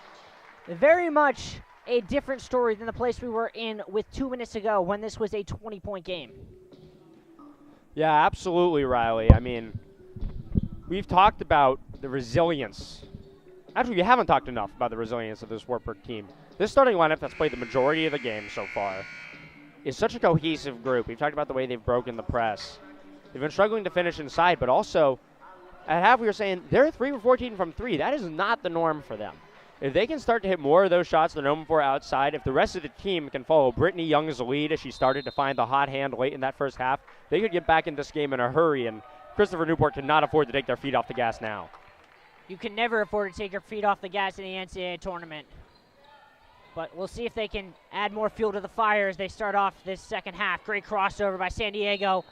very much a different story than the place we were in with 2 minutes ago when this was a 20-point game. Yeah, absolutely, Riley. I mean, we've talked about the resilience. Actually, we haven't talked enough about the resilience of this Wartburg team. This starting lineup that's played the majority of the game so far is such a cohesive group. We've talked about the way they've broken the press. They've been struggling to finish inside, but also at half we were saying they're 3 for 14 from 3. That is not the norm for them. If they can start to hit more of those shots they're known for outside, if the rest of the team can follow Brittany Young's lead as she started to find the hot hand late in that first half, they could get back in this game in a hurry, and Christopher Newport cannot afford to take their feet off the gas now. You can never afford to take your feet off the gas in the NCAA tournament. But we'll see if they can add more fuel to the fire as they start off this second half. Great crossover by San Diego,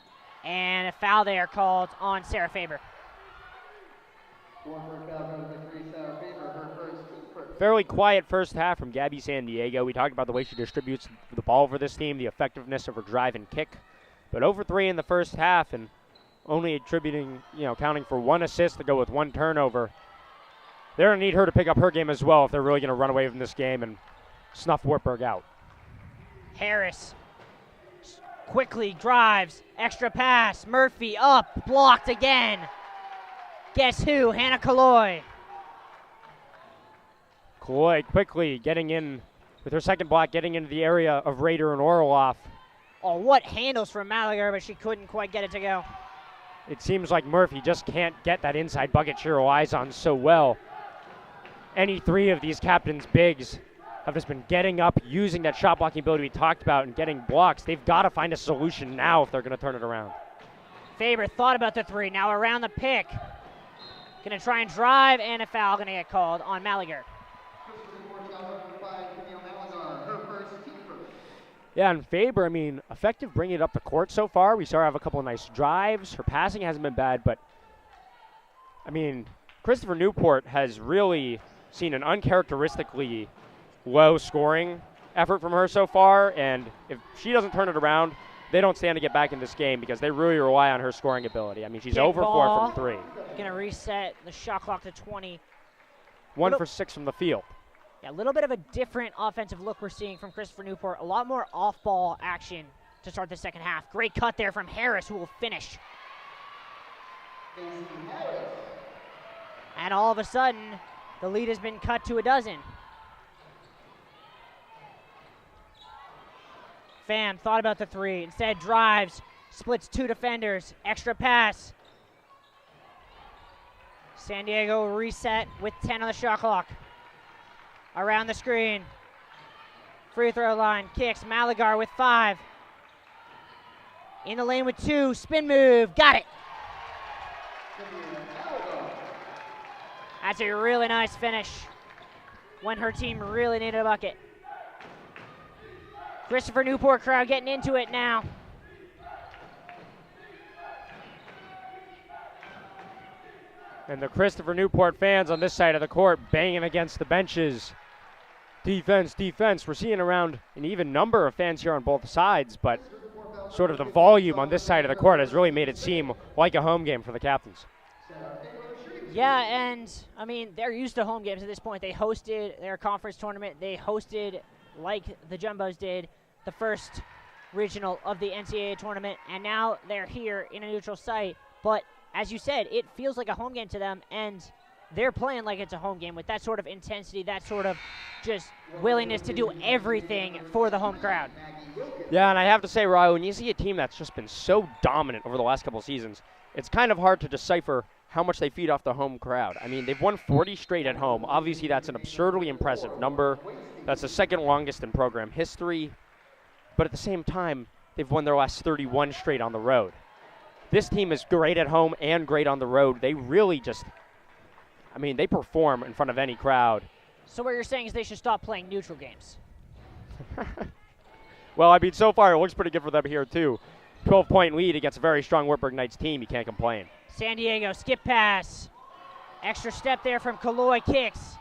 and a foul there called on Sarah Faber. Fairly quiet first half from Gabby San Diego. We talked about the way she distributes the ball for this team, the effectiveness of her drive and kick. But over 3 in the first half, and only attributing, counting for 1 assist to go with 1 turnover. They're going to need her to pick up her game as well if they're really going to run away from this game and snuff Wartburg out. Harris quickly drives, extra pass, Murphy up, blocked again. Guess who? Hannah Kaloy. Kaloy quickly getting in with her second block, getting into the area of Rader and Orloff. Oh, what handles from Malagar, but she couldn't quite get it to go. It seems like Murphy just can't get that inside bucket she relies on so well. Any 3 of these captains' bigs have just been getting up, using that shot blocking ability we talked about and getting blocks. They've got to find a solution now if they're going to turn it around. Faber thought about the 3, now around the pick. Gonna try and drive, and a foul gonna get called on Malagar. Yeah, and Faber, effective bringing it up the court so far. We saw her have a couple of nice drives. Her passing hasn't been bad, but, Christopher Newport has really seen an uncharacteristically low scoring effort from her so far, and if she doesn't turn it around, they don't stand to get back in this game because they really rely on her scoring ability. She's Kick over ball. 4 from 3. Gonna reset the shot clock to 20. 1 for 6 from the field. Yeah, a little bit of a different offensive look we're seeing from Christopher Newport. A lot more off-ball action to start the second half. Great cut there from Harris, who will finish. And all of a sudden, the lead has been cut to 12. Pham thought about the 3, instead drives, splits 2 defenders, extra pass. San Diego reset with 10 on the shot clock. Around the screen. Free throw line, kicks, Malagar with 5. In the lane with 2, spin move, got it. That's a really nice finish when her team really needed a bucket. Christopher Newport crowd getting into it now. And the Christopher Newport fans on this side of the court banging against the benches. Defense, defense. We're seeing around an even number of fans here on both sides, but sort of the volume on this side of the court has really made it seem like a home game for the captains. Yeah, and they're used to home games at this point. They hosted their conference tournament. They hosted, like the Jumbos did, the first regional of the NCAA tournament, and now they're here in a neutral site. But as you said, it feels like a home game to them, and they're playing like it's a home game with that sort of intensity, that sort of just willingness to do everything for the home crowd. Yeah, and I have to say, Ryan, when you see a team that's just been so dominant over the last couple of seasons, it's kind of hard to decipher how much they feed off the home crowd. They've won 40 straight at home. Obviously, that's an absurdly impressive number. That's the second longest in program history. But at the same time, they've won their last 31 straight on the road. This team is great at home and great on the road. They really just, they perform in front of any crowd. So what you're saying is they should stop playing neutral games? Well, so far it looks pretty good for them here, too. 12-point lead against a very strong Wartburg Knights team. You can't complain. San Diego, skip pass. Extra step there from Kaloy, kicks.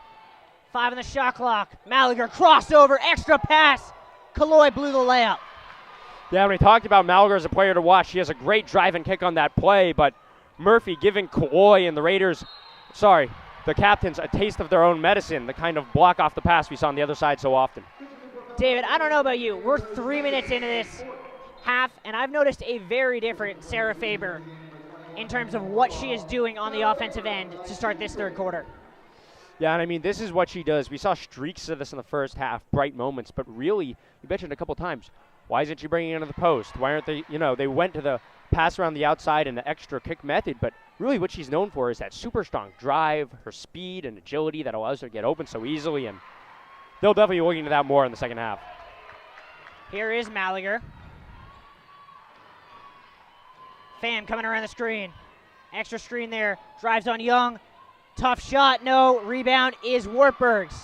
5 on the shot clock. Malagar, crossover, extra pass. Kaloy blew the layup. Yeah, when we talked about Malgar as a player to watch, she has a great drive and kick on that play, but Murphy giving Kaloy and the captains a taste of their own medicine, the kind of block off the pass we saw on the other side so often. David, I don't know about you. We're 3 minutes into this half, and I've noticed a very different Sarah Faber in terms of what she is doing on the offensive end to start this third quarter. Yeah, and I mean, this is what she does. We saw streaks of this in the first half, bright moments, but really, you mentioned a couple times, why isn't she bringing it into the post? Why aren't they, they went to the pass around the outside and the extra kick method, but really what she's known for is that super strong drive, her speed and agility that allows her to get open so easily, and they'll definitely be looking to that more in the second half. Here is Malliger. Pham coming around the screen. Extra screen there. Drives on Young. Tough shot. No. Rebound is Wartburg's.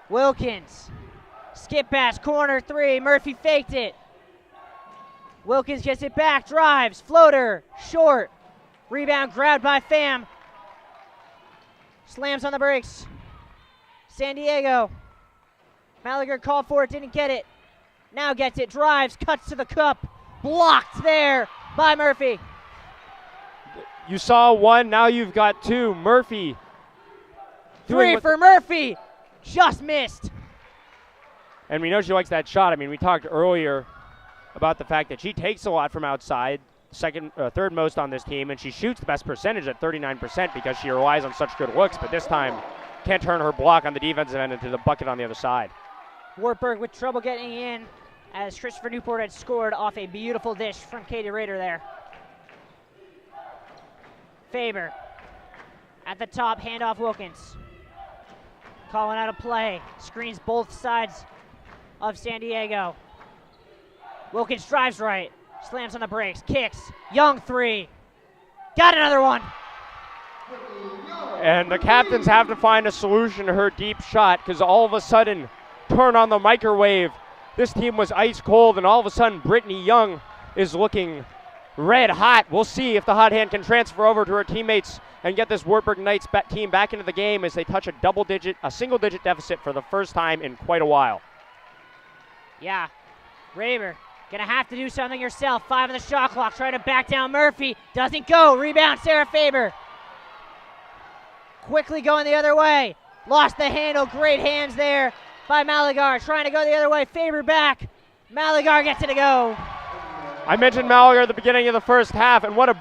Wilkins. Skip pass. Corner three. Murphy faked it. Wilkins gets it back. Drives. Floater. Short. Rebound grabbed by Pham. Slams on the brakes. San Diego. Malliger called for it. Didn't get it. Now gets it. Drives. Cuts to the cup. Blocked there by Murphy. You saw one, now you've got two. Murphy. Three for Murphy. Just missed. And we know she likes that shot. I mean, we talked earlier about the fact that she takes a lot from outside, third most on this team, and she shoots the best percentage at 39% because she relies on such good looks, but this time can't turn her block on the defensive end into the bucket on the other side. Wartburg with trouble getting in as Christopher Newport had scored off a beautiful dish from Katie Rader there. Faber at the top, handoff Wilkins. Calling out a play, screens both sides of San Diego. Wilkins drives right, slams on the brakes, kicks, Young three. Got another one. And the captains have to find a solution to her deep shot because all of a sudden, turn on the microwave. This team was ice cold, and all of a sudden, Brittany Young is looking red hot. We'll see if the hot hand can transfer over to her teammates and get this Wartburg Knights team back into the game as they touch a single-digit deficit for the first time in quite a while. Yeah, Raber gonna have to do something herself. 5 on the shot clock, trying to back down Murphy. Doesn't go. Rebound, Sarah Faber. Quickly going the other way. Lost the handle. Great hands there by Malligar. Trying to go the other way. Faber back. Malligar gets it to go. I mentioned Malligar at the beginning of the first half, and what a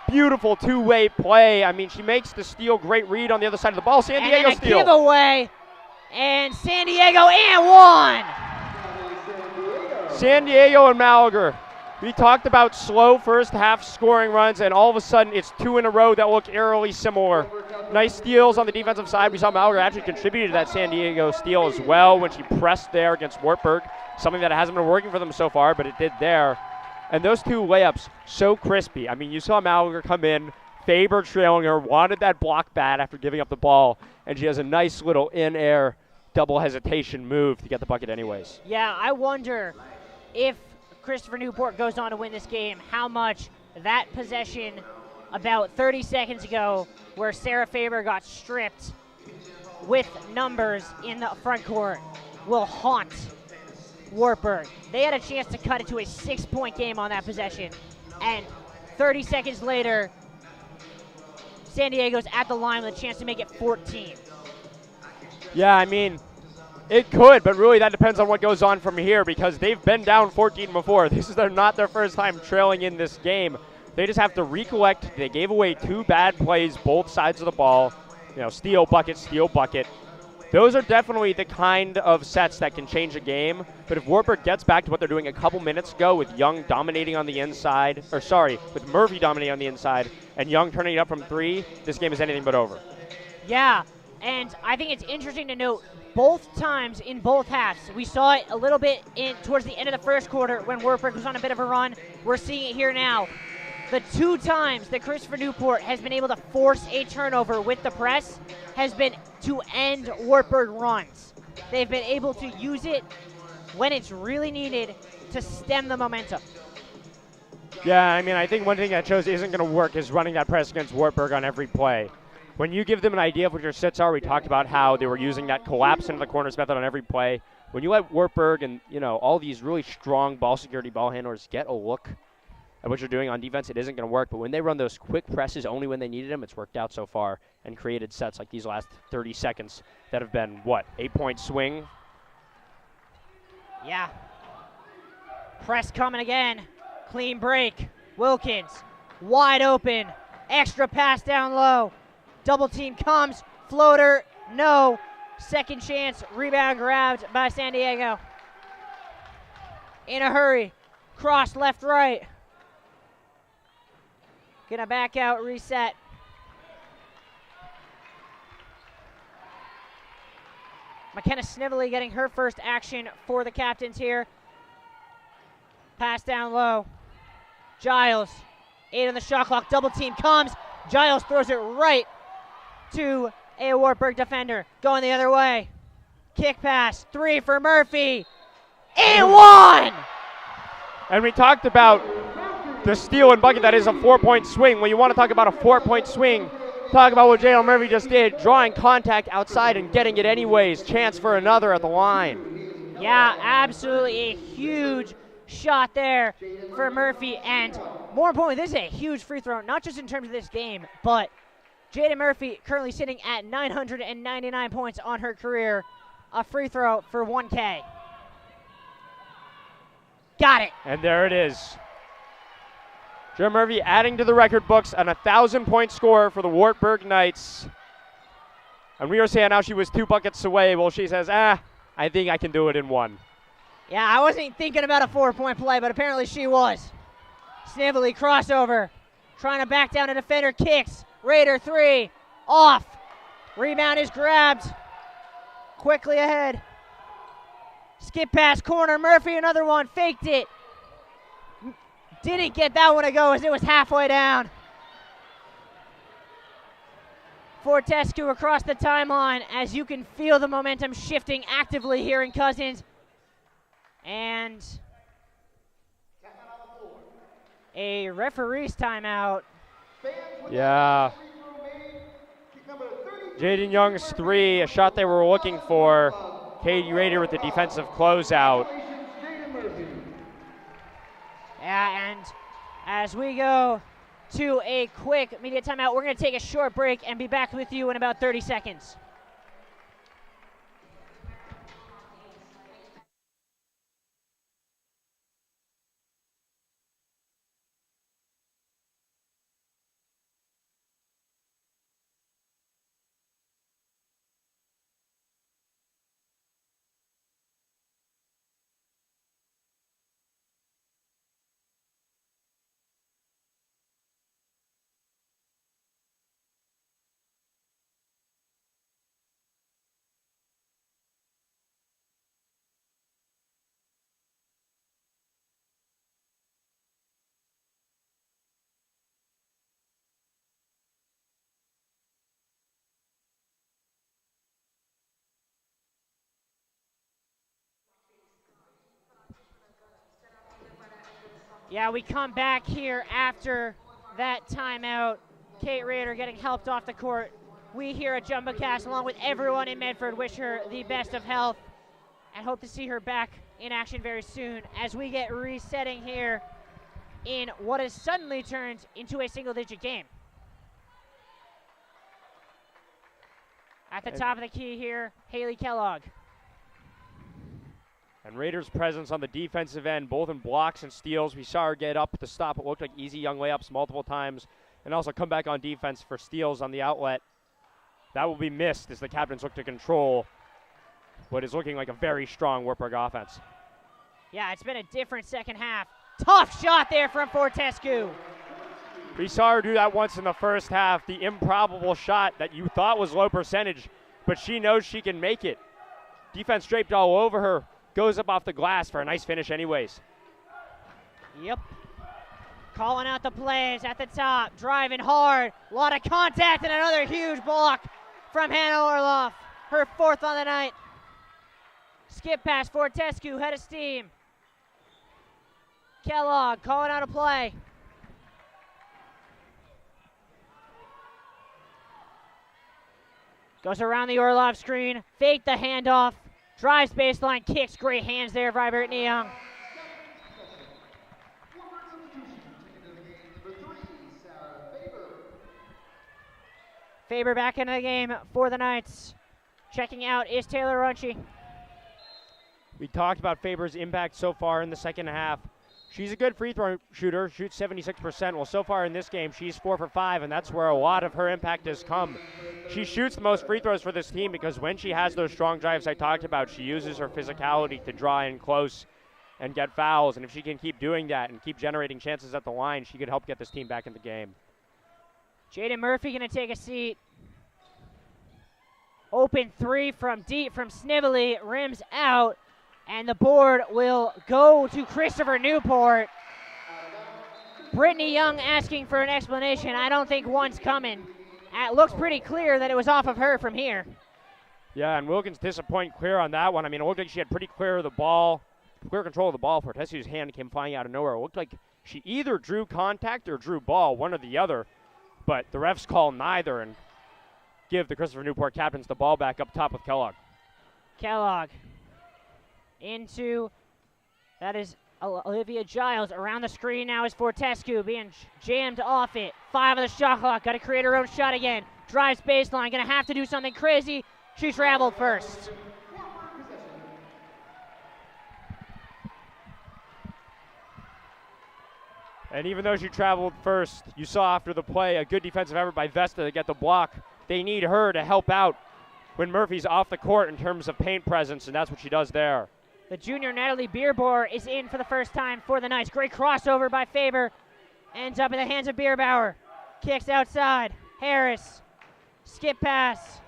beautiful two-way play. I mean, she makes the steal. Great read on the other side of the ball. San Diego and steal. Giveaway. And San Diego and one. San Diego and Malligar. We talked about slow first half scoring runs, and all of a sudden it's two in a row that look eerily similar. Nice steals on the defensive side. We saw Malligar actually contributed to that San Diego steal as well when she pressed there against Wartburg, something that hasn't been working for them so far, but it did there. And those two layups, so crispy. I mean, you saw Malligar come in, Faber trailing her, wanted that block bad after giving up the ball, and she has a nice little in-air double hesitation move to get the bucket anyways. Yeah, I wonder if Christopher Newport goes on to win this game, how much that possession about 30 seconds ago where Sarah Faber got stripped with numbers in the front court will haunt Wartburg. They had a chance to cut it to a 6-point game on that possession, and 30 seconds later, San Diego's at the line with a chance to make it 14. Yeah, I mean, it could, but really that depends on what goes on from here because they've been down 14 before. This is not their first time trailing in this game. They just have to recollect. They gave away 2 bad plays, both sides of the ball. Steal, bucket. Those are definitely the kind of sets that can change a game. But if Wartburg gets back to what they're doing a couple minutes ago with Young dominating on the inside, with Murphy dominating on the inside and Young turning it up from 3, this game is anything but over. Yeah, and I think it's interesting to note both times in both halves. We saw it a little bit towards the end of the first quarter when Wartburg was on a bit of a run. We're seeing it here now. The 2 times that Christopher Newport has been able to force a turnover with the press has been to end Wartburg runs. They've been able to use it when it's really needed to stem the momentum. Yeah, I mean, I think one thing that shows isn't going to work is running that press against Wartburg on every play. When you give them an idea of what your sets are, we talked about how they were using that collapse into the corners method on every play. when you let Wartburg and, all these really strong ball security ball handlers get a look at what you're doing on defense, it isn't going to work. But when they run those quick presses only when they needed them, it's worked out so far and created sets like these last 30 seconds that have been, 8-point swing? Yeah. Press coming again. Clean break. Wilkins wide open. Extra pass down low. Double team comes. Floater, no. Second chance. Rebound grabbed by San Diego. In a hurry. Cross left, right. Gonna back out, reset. McKenna Snively getting her first action for the captains here. Pass down low. Giles, 8 on the shot clock, double team comes. Giles throws it right to a Wartburg defender. Going the other way. Kick pass, 3 for Murphy. And 1! And we talked about the steal and bucket that is a 4-point swing. When you want to talk about a 4-point swing, talk about what Jalen Murphy just did, drawing contact outside and getting it anyways. Chance for another at the line. Yeah, absolutely a huge shot there for Murphy. And more importantly, this is a huge free throw, not just in terms of this game, but Jaden Murphy currently sitting at 999 points on her career. A free throw for 1K. Got it. And there it is. Joe Murphy adding to the record books an 1,000-point score for the Wartburg Knights. And we were saying how she was 2 buckets away. Well, she says, I think I can do it in 1. Yeah, I wasn't thinking about a 4-point play, but apparently she was. Snively crossover. Trying to back down a defender. Kicks. Raider 3. Off. Rebound is grabbed. Quickly ahead. Skip pass corner. Murphy another one. Faked it. Didn't get that one to go as it was halfway down. Fortescue across the timeline as you can feel the momentum shifting actively here in Cousins. And a referee's timeout. Yeah. Jaden Young's 3, a shot they were looking for. Katie Rader with the defensive closeout. Yeah, and as we go to a quick media timeout, we're going to take a short break and be back with you in about 30 seconds. Yeah, we come back here after that timeout. Kate Rader getting helped off the court. We here at JumboCast, along with everyone in Medford, wish her the best of health and hope to see her back in action very soon as we get resetting here in what has suddenly turned into a single-digit game. At the top of the key here, Haley Kellogg. And Raiders' presence on the defensive end, both in blocks and steals. We saw her get up to stop what looked like easy young layups multiple times, and also come back on defense for steals on the outlet. That will be missed as the captains look to control what is looking like a very strong Wartburg offense. Yeah, it's been a different second half. Tough shot there from Fortescue. We saw her do that once in the first half, the improbable shot that you thought was low percentage, but she knows she can make it. Defense draped all over her. Goes up off the glass for a nice finish anyways. Yep. Calling out the plays at the top. Driving hard. A lot of contact and another huge block from Hannah Orloff. Her 4th on the night. Skip pass Fortescue, head of steam. Kellogg calling out a play. Goes around the Orloff screen. Fake the handoff. Drives baseline, kicks, great hands there by Brittany Young. Faber back into the game for the Knights. Checking out is Taylor Runchie. We talked about Faber's impact so far in the second half. She's a good free throw shooter, shoots 76%. Well, so far in this game, she's 4 for 5, and that's where a lot of her impact has come. She shoots the most free throws for this team because when she has those strong drives I talked about, she uses her physicality to draw in close and get fouls. And if she can keep doing that and keep generating chances at the line, she could help get this team back in the game. Jaden Murphy going to take a seat. Open three from deep from Snively, rims out. And the board will go to Christopher Newport. Brittany Young asking for an explanation. I don't think one's coming. It looks pretty clear that it was off of her from here. Yeah, and Wilkins disappointed clear on that one. I mean, it looked like she had pretty clear control of the ball before Tessier's hand came flying out of nowhere. It looked like she either drew contact or drew ball, one or the other. But the refs call neither and give the Christopher Newport captains the ball back up top with Kellogg. Kellogg into, that is Olivia Giles. Around the screen now is Fortescue being jammed off it. 5 of the shot clock, got to create her own shot again. Drives baseline, going to have to do something crazy. She traveled first. And even though she traveled first, you saw after the play a good defensive effort by Vesta to get the block. They need her to help out when Murphy's off the court in terms of paint presence, and that's what she does there. The junior Natalie Bierbauer is in for the first time for the Knights. Great crossover by Faber. Ends up in the hands of Bierbauer. Kicks outside. Harris. Skip pass.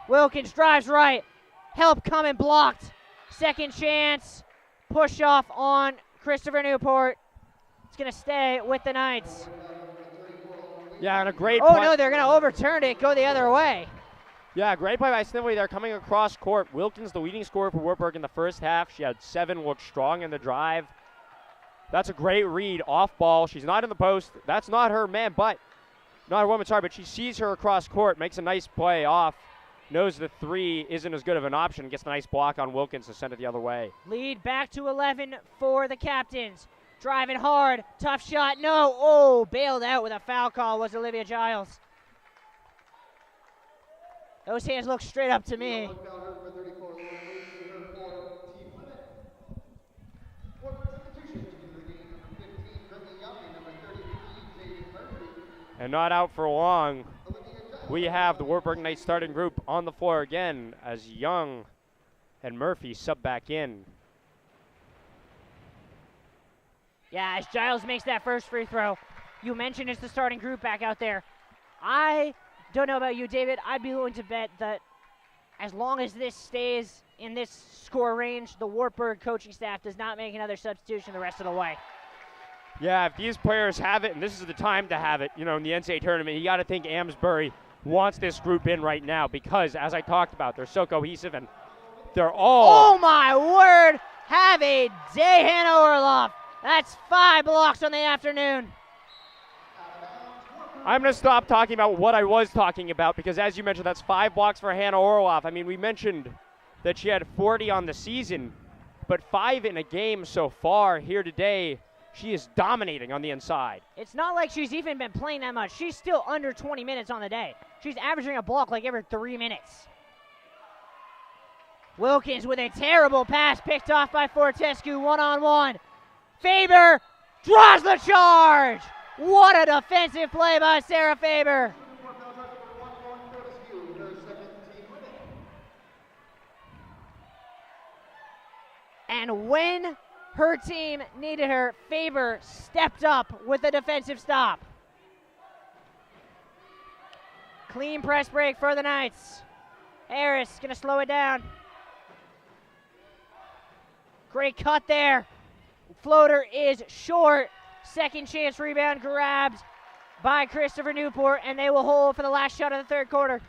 Wilkins drives right. Help coming, blocked. Second chance. Push off on Christopher Newport. It's going to stay with the Knights. Yeah, and a great Oh, play. no, they're going to overturn it, go the other way. Yeah, great play by Snively there coming across court. Wilkins, the leading scorer for Wartburg in the first half. She had 7, looked strong in the drive. That's a great read off ball. She's not in the post. That's not her man, but not her woman, sorry, but she sees her across court, makes a nice play off, knows the 3 isn't as good of an option, gets a nice block on Wilkins to send it the other way. Lead back to 11 for the captains. Driving hard, tough shot, no. Oh, bailed out with a foul call was Olivia Giles. Those hands look straight up to me. And not out for long. We have the Wartburg Knights starting group on the floor again as Young and Murphy sub back in. Yeah, as Giles makes that first free throw. You mentioned it's the starting group back out there. I don't know about you, David. I'd be willing to bet that as long as this stays in this score range, the Wartburg coaching staff does not make another substitution the rest of the way. Yeah, if these players have it, and this is the time to have it, you know, in the NCAA tournament, you got to think Amesbury wants this group in right now because, as I talked about, they're so cohesive and they're all... Oh, my word! Have a day, Hannah Orloff. That's 5 blocks on the afternoon. I'm going to stop talking about what I was talking about because, as you mentioned, that's 5 blocks for Hannah Orloff. I mean, we mentioned that she had 40 on the season, but 5 in a game so far here today. She is dominating on the inside. It's not like she's even been playing that much. She's still under 20 minutes on the day. She's averaging a block like every 3 minutes. Wilkins with a terrible pass picked off by Fortescue, one-on-one. Faber draws the charge. What a defensive play by Sarah Faber. And when her team needed her, Faber stepped up with a defensive stop. Clean press break for the Knights. Harris gonna slow it down. Great cut there. Floater is short. Second chance rebound grabbed by Christopher Newport, and they will hold for the last shot of the third quarter.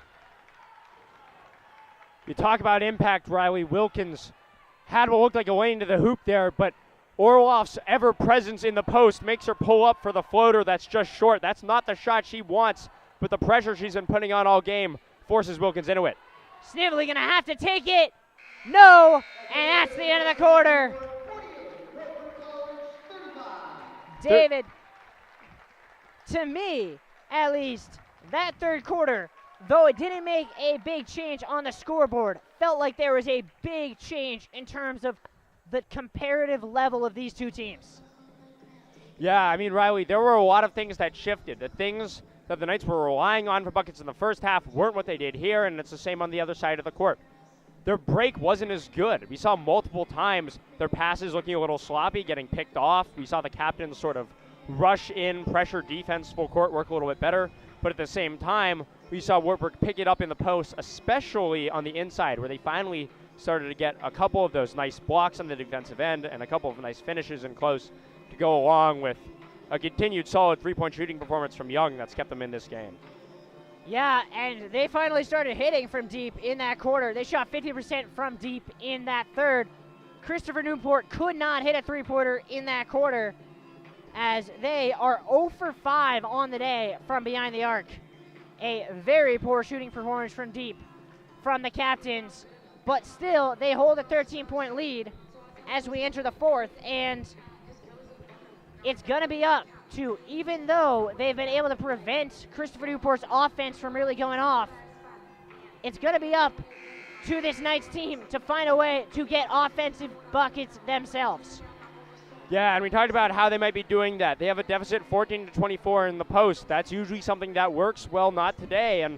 You talk about impact, Riley. Wilkins had what looked like a lane to the hoop there, but Orloff's ever-presence in the post makes her pull up for the floater that's just short. That's not the shot she wants, but the pressure she's been putting on all game forces Wilkins into it. Snively gonna have to take it. No, and that's the end of the quarter. David, to me, at least, that third quarter, though it didn't make a big change on the scoreboard, felt like there was a big change in terms of the comparative level of these two teams. Yeah, I mean, Riley, there were a lot of things that shifted. The things that the Knights were relying on for buckets in the first half weren't what they did here, and it's the same on the other side of the court. Their break wasn't as good. We saw multiple times their passes looking a little sloppy, getting picked off. We saw the captains sort of rush in, pressure defense, full court work a little bit better. But at the same time, we saw Wartburg pick it up in the post, especially on the inside, where they finally started to get a couple of those nice blocks on the defensive end and a couple of nice finishes in close to go along with a continued solid three-point shooting performance from Young that's kept them in this game. Yeah, and they finally started hitting from deep in that quarter. They shot 50% from deep in that third. Christopher Newport could not hit a three-pointer in that quarter, as they are 0 for 5 on the day from behind the arc. A very poor shooting performance from deep from the captains, but still they hold a 13-point lead as we enter the fourth, and it's going to be up to, even though they've been able to prevent Christopher Newport's offense from really going off, it's going to be up to this Knights team to find a way to get offensive buckets themselves. Yeah, and we talked about how they might be doing that. They have a deficit 14-24 in the post. That's usually something that works. Well, not today, and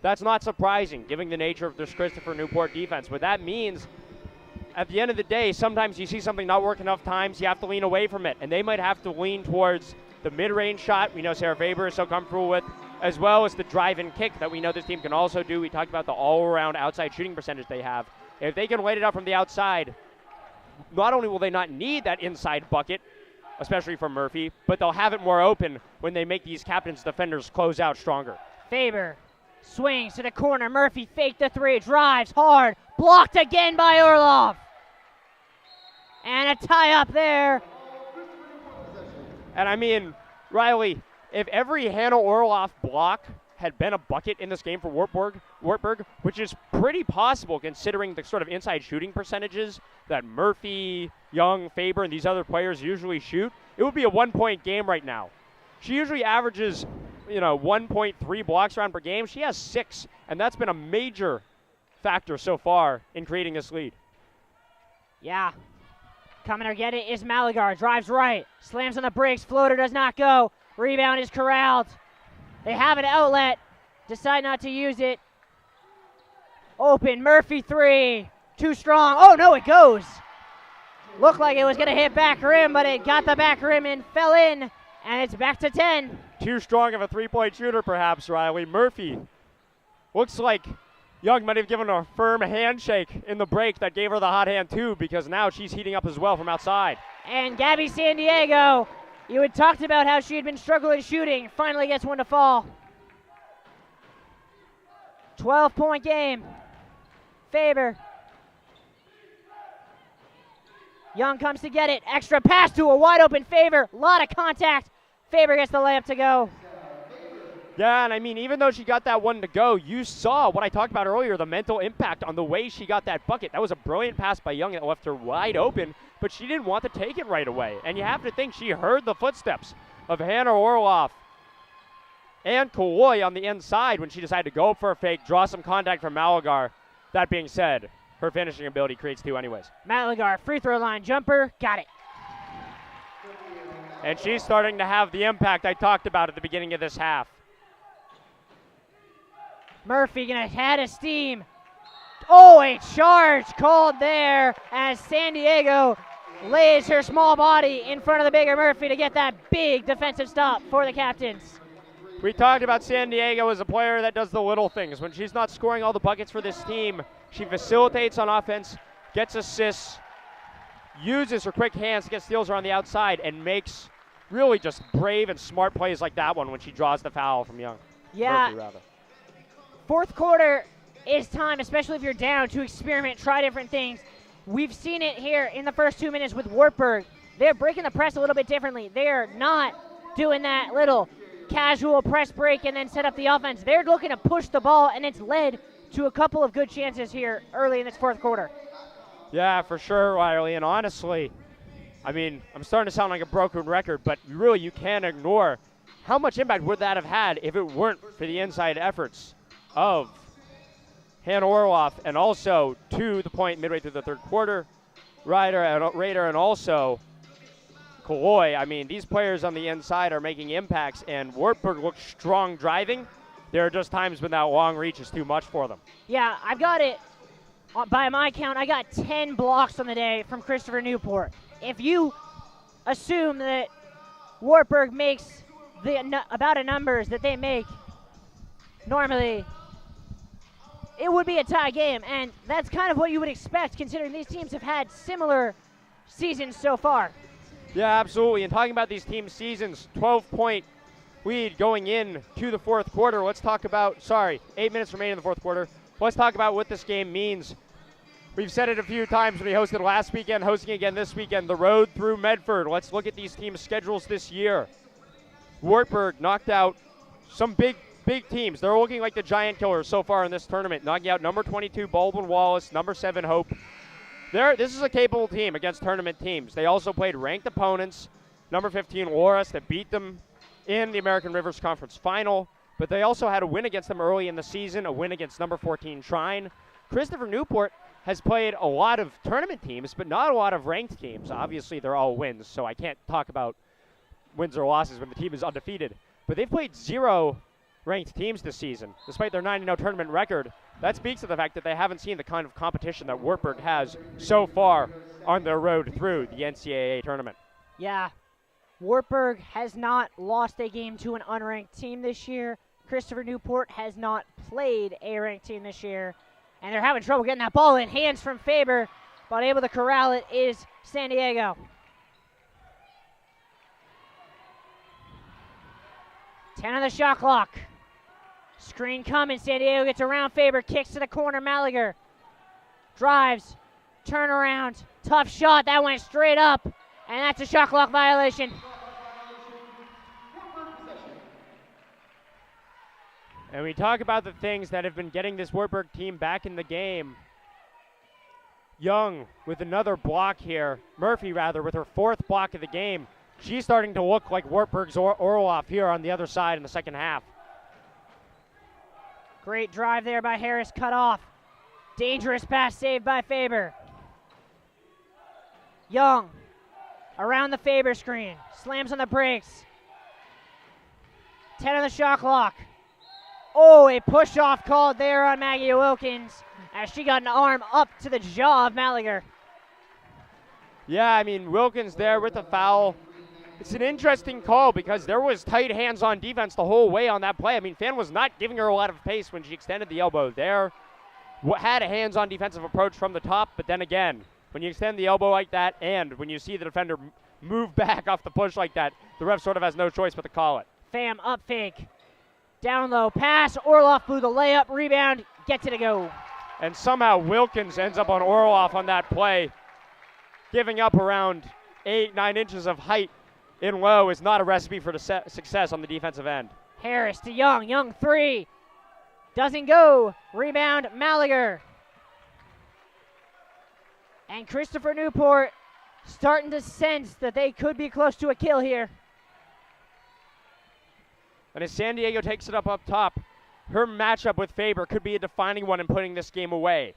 that's not surprising, given the nature of this Christopher Newport defense. But that means, at the end of the day, sometimes you see something not work enough times, you have to lean away from it, and they might have to lean towards the mid-range shot we know Sarah Faber is so comfortable with, as well as the drive-in kick that we know this team can also do. We talked about the all-around outside shooting percentage they have. If they can light it up from the outside, not only will they not need that inside bucket, especially from Murphy, but they'll have it more open when they make these captains' defenders close out stronger. Faber swings to the corner. Murphy faked the three, drives hard, blocked again by Orlov. And a tie up there. And I mean, Riley, if every Hannah Orloff block had been a bucket in this game for Wartburg, which is pretty possible considering the sort of inside shooting percentages that Murphy, Young, Faber, and these other players usually shoot, it would be a 1-point game right now. She usually averages, 1.3 blocks around per game. She has 6, and that's been a major factor so far in creating this lead. Yeah. Coming to get it is Malagar. Drives right. Slams on the brakes. Floater does not go. Rebound is corralled. They have an outlet. Decide not to use it. Open. Murphy 3. Too strong. Oh, no, it goes. Looked like it was going to hit back rim, but it got the back rim and fell in. And it's back to 10. Too strong of a three-point shooter, perhaps, Riley. Murphy looks like Young might have given her a firm handshake in the break that gave her the hot hand, too, because now she's heating up as well from outside. And Gabby San Diego, you had talked about how she had been struggling shooting, finally gets one to fall. 12-point game. Faber. Young comes to get it. Extra pass to a wide-open Faber. A lot of contact. Faber gets the layup to go. Yeah, and I mean, even though she got that one to go, you saw what I talked about earlier, the mental impact on the way she got that bucket. That was a brilliant pass by Young that left her wide open, but she didn't want to take it right away. And you have to think she heard the footsteps of Hannah Orloff and Kaloy on the inside when she decided to go for a fake, draw some contact from Malagar. That being said, her finishing ability creates 2 anyways. Malagar, free throw line jumper, got it. And she's starting to have the impact I talked about at the beginning of this half. Murphy gonna head a steam. Oh, a charge called there as San Diego lays her small body in front of the bigger Murphy to get that big defensive stop for the captains. We talked about San Diego as a player that does the little things. When she's not scoring all the buckets for this team, she facilitates on offense, gets assists, uses her quick hands to get steals around the outside, and makes really just brave and smart plays like that one when she draws the foul from Young. Yeah. Murphy, rather. Fourth quarter is time, especially if you're down, to experiment, try different things. We've seen it here in the first 2 minutes with Wartburg. They're breaking the press a little bit differently. They're not doing that little casual press break and then set up the offense. They're looking to push the ball, and it's led to a couple of good chances here early in this fourth quarter. Yeah, for sure, Riley. And honestly, I mean, I'm starting to sound like a broken record, but really you can't ignore how much impact would that have had if it weren't for the inside efforts of Hannah Orloff, and also to the point midway through the third quarter, Raider and also Kaloy. I mean, these players on the inside are making impacts, and Wartburg looks strong driving. There are just times when that long reach is too much for them. Yeah, I've got it. By my count, I got 10 blocks on the day from Christopher Newport. If you assume that Wartburg makes about the numbers that they make normally, it would be a tie game, and that's kind of what you would expect considering these teams have had similar seasons so far. Yeah, absolutely. And talking about these team seasons, 12-point lead going in to the fourth quarter. Let's talk about, 8 minutes remaining in the fourth quarter. Let's talk about what this game means. We've said it a few times when we hosted last weekend, hosting again this weekend, the road through Medford. Let's look at these teams' schedules this year. Wartburg knocked out some big teams. They're looking like the giant killers so far in this tournament, knocking out number 22 Baldwin Wallace, number 7 Hope. This is a capable team against tournament teams. They also played ranked opponents, number 15 Loras, that beat them in the American Rivers Conference Final, but they also had a win against them early in the season, a win against number 14 Shrine. Christopher Newport has played a lot of tournament teams, but not a lot of ranked teams. Obviously, they're all wins, so I can't talk about wins or losses when the team is undefeated. But they've played 0 ranked teams this season, despite their 9-0 tournament record. That speaks to the fact that they haven't seen the kind of competition that Wartburg has so far on their road through the NCAA tournament. Yeah, Wartburg has not lost a game to an unranked team this year. Christopher Newport has not played a ranked team this year, and they're having trouble getting that ball in. Hands from Faber, but able to corral it is San Diego. Ten on the shot clock. Screen coming. San Diego gets around Faber. Kicks to the corner. Malager drives. Turnaround. Tough shot. That went straight up. And that's a shot clock violation. And we talk about the things that have been getting this Wartburg team back in the game. Young with another block here. Murphy, rather, with her 4th block of the game. She's starting to look like Wartburg's Orloff here on the other side in the second half. Great drive there by Harris, cut off. Dangerous pass saved by Faber. Young around the Faber screen, slams on the brakes. 10 on the shot clock. Oh, a push-off called there on Maggie Wilkins as she got an arm up to the jaw of Malager. Yeah, I mean, Wilkins there with the foul. It's an interesting call because there was tight hands on defense the whole way on that play. I mean, Fan was not giving her a lot of pace when she extended the elbow there. Had a hands-on defensive approach from the top, but then again, when you extend the elbow like that and when you see the defender move back off the push like that, the ref sort of has no choice but to call it. Pham up fake. Down low pass. Orloff blew the layup. Rebound. Gets it to go. And somehow Wilkins ends up on Orloff on that play. Giving up around 8-9 inches of height in low is not a recipe for success on the defensive end. Harris to Young. Young 3. Doesn't go. Rebound Malager. And Christopher Newport starting to sense that they could be close to a kill here. And as San Diego takes it up top, her matchup with Faber could be a defining one in putting this game away.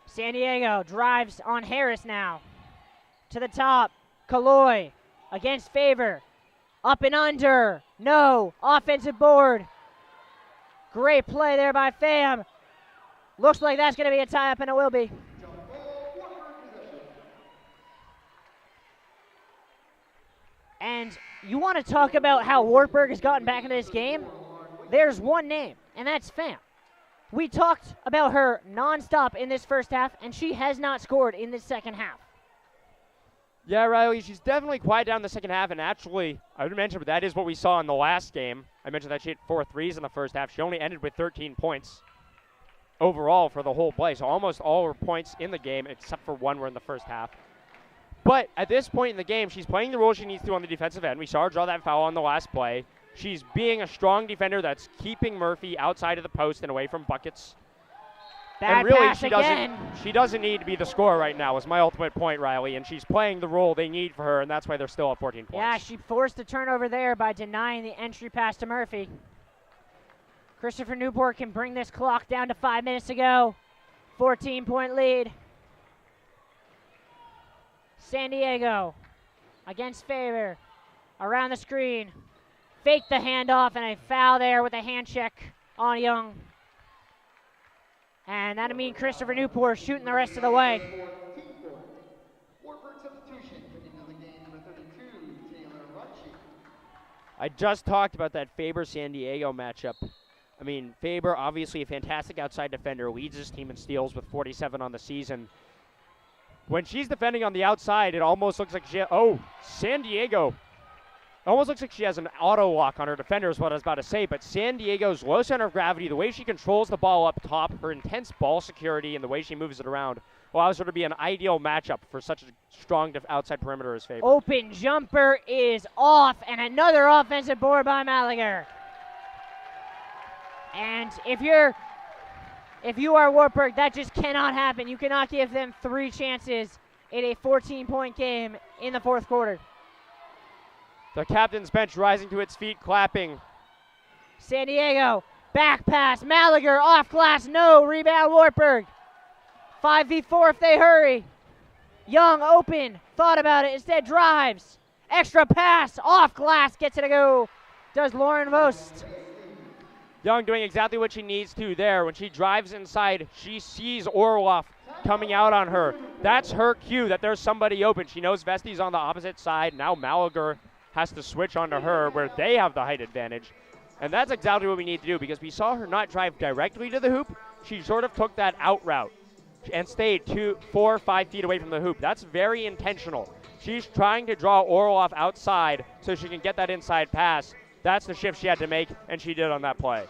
San Diego drives on Harris now. To the top, Kaloy against Faber. Up and under. No. Offensive board. Great play there by Pham. Looks like that's going to be a tie-up, and it will be. And you want to talk about how Wartburg has gotten back into this game? There's one name, and that's Pham. We talked about her nonstop in this first half, and she has not scored in this second half. Yeah, Riley, she's definitely quiet down in the second half, and actually, I would mention, but that is what we saw in the last game. I mentioned that she hit 4 threes in the first half. She only ended with 13 points overall for the whole play, so almost all her points in the game, except for 1, were in the first half. But at this point in the game, she's playing the role she needs to on the defensive end. We saw her draw that foul on the last play. She's being a strong defender that's keeping Murphy outside of the post and away from buckets. Bad and really, pass she doesn't need to be the scorer right now, is my ultimate point, Riley. And she's playing the role they need for her, and that's why they're still at 14 points. Yeah, she forced the turnover there by denying the entry pass to Murphy. Christopher Newport can bring this clock down to 5 minutes to go. 14-point lead. San Diego against Faber. Around the screen. Fake the handoff, and a foul there with a hand check on Young. And that'll mean Christopher Newport shooting the rest of the way. I just talked about that Faber-San Diego matchup. I mean, Faber, obviously a fantastic outside defender, leads his team in steals with 47 on the season. When she's defending on the outside, it almost looks like San Diego. It almost looks like she has an auto lock on her defender is what I was about to say, but San Diego's low center of gravity, the way she controls the ball up top, her intense ball security, and the way she moves it around allows her to be an ideal matchup for such a strong outside perimeter as Faber. Open jumper is off, and another offensive board by Malager. And if you are Wartburg, that just cannot happen. You cannot give them 3 chances in a 14-point game in the fourth quarter. The captain's bench rising to its feet, clapping. San Diego, back pass, Malager off glass, no, rebound Wartburg. 5v4 if they hurry. Young open, thought about it, instead drives. Extra pass, off glass, gets it to go. Does Lauren Vost. Young doing exactly what she needs to there. When she drives inside, she sees Orloff coming out on her. That's her cue that there's somebody open. She knows Vesti's on the opposite side. Now Malager has to switch onto her where they have the height advantage. And that's exactly what we need to do because we saw her not drive directly to the hoop. She sort of took that out route and stayed 4 or 5 feet away from the hoop. That's very intentional. She's trying to draw Orloff outside so she can get that inside pass. That's the shift she had to make, and she did on that play.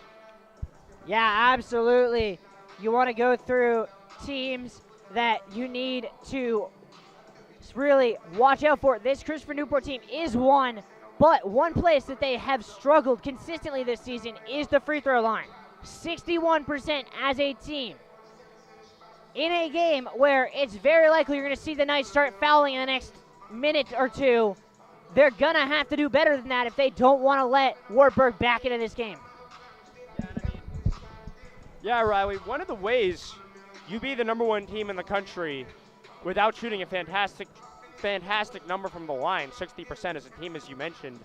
Yeah, absolutely. You want to go through teams that you need to really watch out for. This Christopher Newport team is one, but one place that they have struggled consistently this season is the free throw line. 61% as a team. In a game where it's very likely you're going to see the Knights start fouling in the next minute or two, they're going to have to do better than that if they don't want to let Wartburg back into this game. Yeah, Riley, one of the ways you be the #1 team in the country without shooting a fantastic number from the line, 60% as a team, as you mentioned,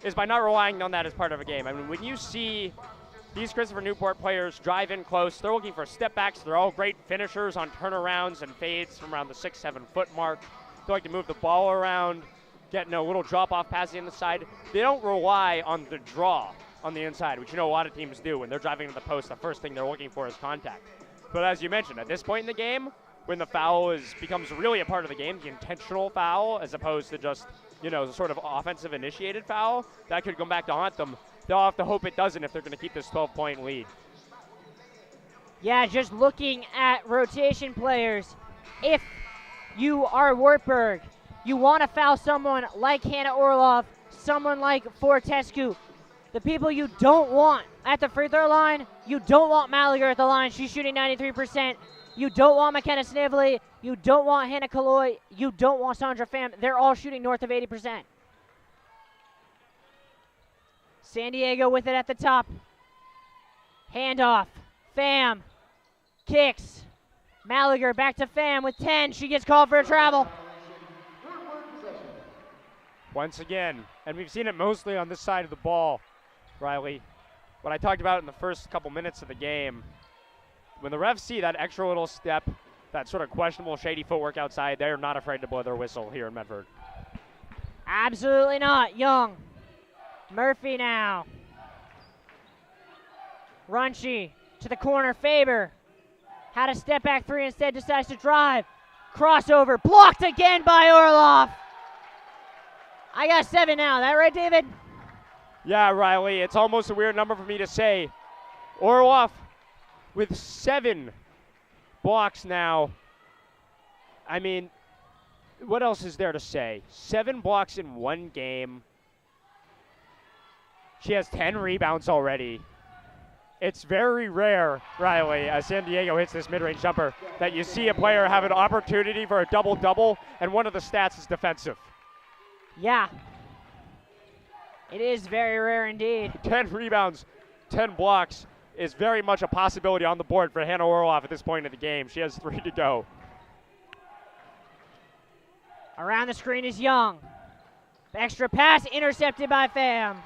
is by not relying on that as part of a game. I mean, when you see these Christopher Newport players drive in close, they're looking for step backs. They're all great finishers on turnarounds and fades from around the 6-7 foot mark. They like to move the ball around, getting a little drop-off pass on the side. They don't rely on the draw on the inside, which you know a lot of teams do. When they're driving to the post, the first thing they're looking for is contact. But as you mentioned, at this point in the game, when the foul becomes really a part of the game, the intentional foul, as opposed to just, the sort of offensive initiated foul, that could come back to haunt them. They'll have to hope it doesn't if they're going to keep this 12-point lead. Yeah, just looking at rotation players, if you are Wartburg, you want to foul someone like Hannah Orloff, someone like Fortescue. The people you don't want at the free throw line, you don't want Malager at the line. She's shooting 93%. You don't want McKenna Snively. You don't want Hannah Kaloy. You don't want Sandra Pham. They're all shooting north of 80%. San Diego with it at the top. Handoff. Pham. Kicks. Malager back to Pham with 10. She gets called for a travel. Once again, and we've seen it mostly on this side of the ball, Riley. What I talked about in the first couple minutes of the game, when the refs see that extra little step, that sort of questionable, shady footwork outside, they're not afraid to blow their whistle here in Medford. Absolutely not. Young. Murphy now. Runchi to the corner. Faber had a step back three, instead decides to drive. Crossover. Blocked again by Orloff. I got 7 now. That right, David? Yeah, Riley. It's almost a weird number for me to say. Orloff with 7 blocks now. I mean, what else is there to say? 7 blocks in one game. She has 10 rebounds already. It's very rare, Riley, as San Diego hits this mid-range jumper, that you see a player have an opportunity for a double-double, and one of the stats is defensive. Yeah. It is very rare indeed. 10 rebounds, 10 blocks is very much a possibility on the board for Hannah Orloff at this point in the game. She has 3 to go. Around the screen is Young. Extra pass intercepted by Pham.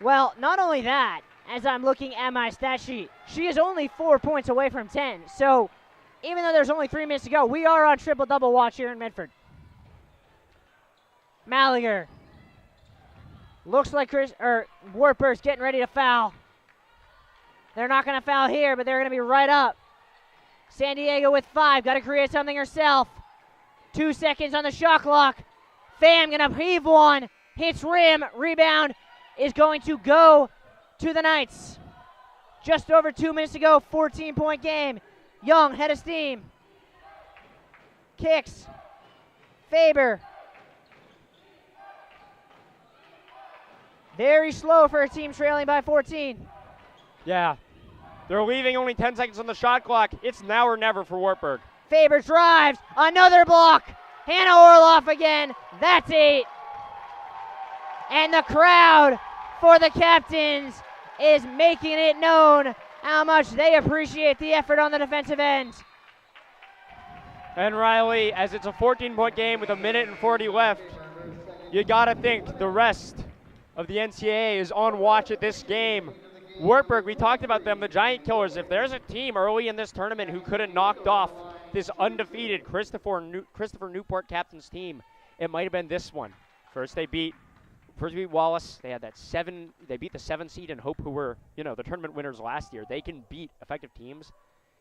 Well, not only that, as I'm looking at my stat sheet, she is only 4 points away from 10. So even though there's only 3 minutes to go, we are on triple-double watch here in Medford. Maliger. Looks like Wartburg's getting ready to foul. They're not going to foul here, but they're going to be right up. San Diego with 5. Got to create something herself. 2 seconds on the shot clock. Pham going to heave one. Hits rim. Rebound is going to go to the Knights. Just over 2 minutes to go. 14-point game. Young, head of steam. Kicks. Faber. Very slow for a team trailing by 14. Yeah. They're leaving only 10 seconds on the shot clock. It's now or never for Wartburg. Faber drives. Another block. Hannah Orloff again. That's 8. And the crowd for the Captains is making it known how much they appreciate the effort on the defensive end. And Riley, as it's a 14-point game with 1:40 left, you got to think the rest of the NCAA is on watch at this game. Wartburg, we talked about them, the Giant Killers. If there's a team early in this tournament who could have knocked off this undefeated Christopher Newport Captains team, it might have been this one. First they beat Wallace. They had that 7. They beat the 7 seed and Hope, who were, the tournament winners last year. They can beat effective teams.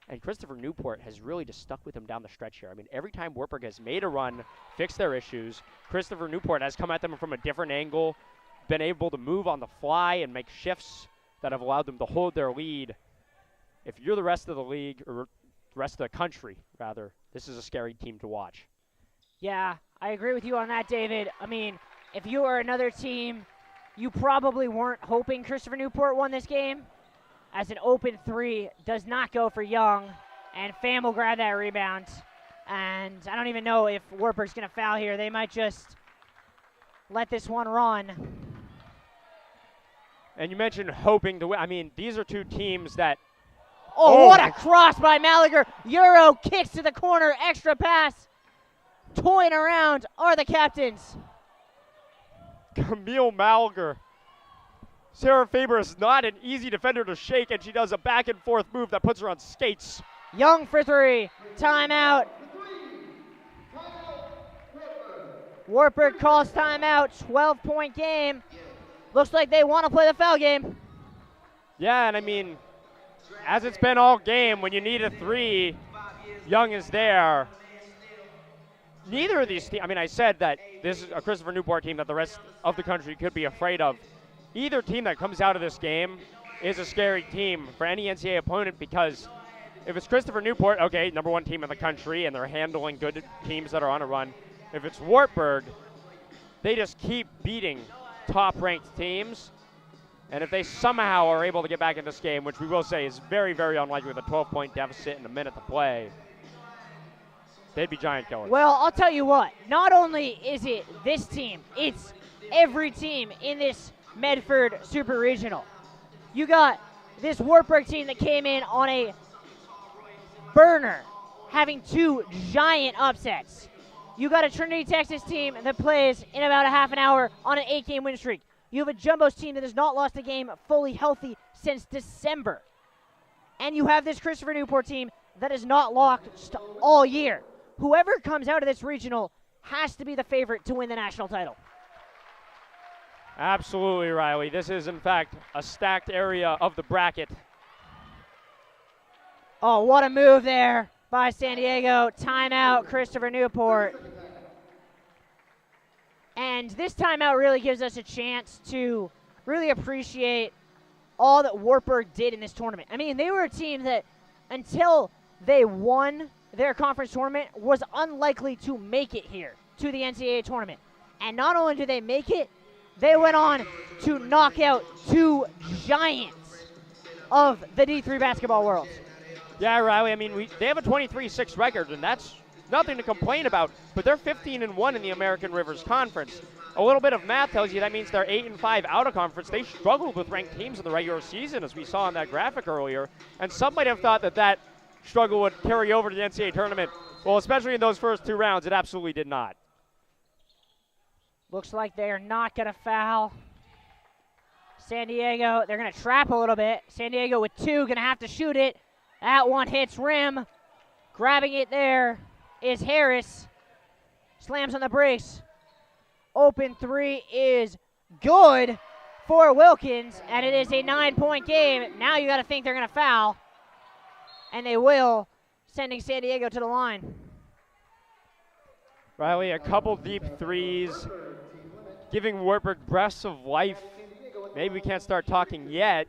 And Christopher Newport has really just stuck with them down the stretch here. I mean, every time Wartburg has made a run, fixed their issues, Christopher Newport has come at them from a different angle, been able to move on the fly and make shifts that have allowed them to hold their lead. If you're the rest of the league, or the rest of the country, rather, this is a scary team to watch. Yeah, I agree with you on that, David. I mean, if you are another team, you probably weren't hoping Christopher Newport won this game, as an open 3 does not go for Young, and Pham will grab that rebound. And I don't even know if Wartburg's going to foul here. They might just let this one run. And you mentioned hoping to win. I mean, these are two teams that... Oh, what a cross by Maliger. Euro kicks to the corner, extra pass. Toying around are the Captains. Camille Maliger. Sarah Faber is not an easy defender to shake, and she does a back-and-forth move that puts her on skates. Young for 3. Timeout. Wartburg calls timeout. 12-point game. Looks like they want to play the foul game. Yeah, and I mean, as it's been all game, when you need a 3, Young is there. Neither of these teams, I mean, I said that this is a Christopher Newport team that the rest of the country could be afraid of. Either team that comes out of this game is a scary team for any NCAA opponent, because if it's Christopher Newport, okay, #1 team in the country, and they're handling good teams that are on a run. If it's Wartburg, they just keep beating top-ranked teams. And if they somehow are able to get back in this game, which we will say is very, very unlikely with a 12-point deficit and a minute to play, they'd be Giant Killers. Well, I'll tell you what. Not only is it this team, it's every team in this Medford Super Regional. You got this Wartburg team that came in on a burner, having 2 giant upsets. You got a Trinity, Texas team that plays in about a half an hour on an 8-game win streak. You have a Jumbo's team that has not lost a game fully healthy since December. And you have this Christopher Newport team that has not lost all year. Whoever comes out of this regional has to be the favorite to win the national title. Absolutely, Riley. This is, in fact, a stacked area of the bracket. Oh, what a move there by San Diego. Timeout, Christopher Newport. And this timeout really gives us a chance to really appreciate all that Wartburg did in this tournament. I mean, they were a team that, until they won their conference tournament, was unlikely to make it here to the NCAA tournament. And not only did they make it, They went on to knock out two giants of the D3 basketball world. Yeah, Riley, I mean, they have a 23-6 record, and that's nothing to complain about, but they're 15-1 in the American Rivers Conference. A little bit of math tells you that means they're 8-5 out of conference. They struggled with ranked teams in the regular season, as we saw in that graphic earlier, and some might have thought that struggle would carry over to the NCAA tournament. Well, especially in those first two rounds, it absolutely did not. Looks like they are not going to foul. San Diego, they're going to trap a little bit. San Diego with two, going to have to shoot it. That one hits rim. Grabbing it there is Harris. Slams on the brakes. Open three is good for Wilkins, and it is a 9-point game. Now you got to think they're going to foul, and they will, sending San Diego to the line. Riley, a couple deep threes, giving Wartburg breaths of life. Maybe we can't start talking yet,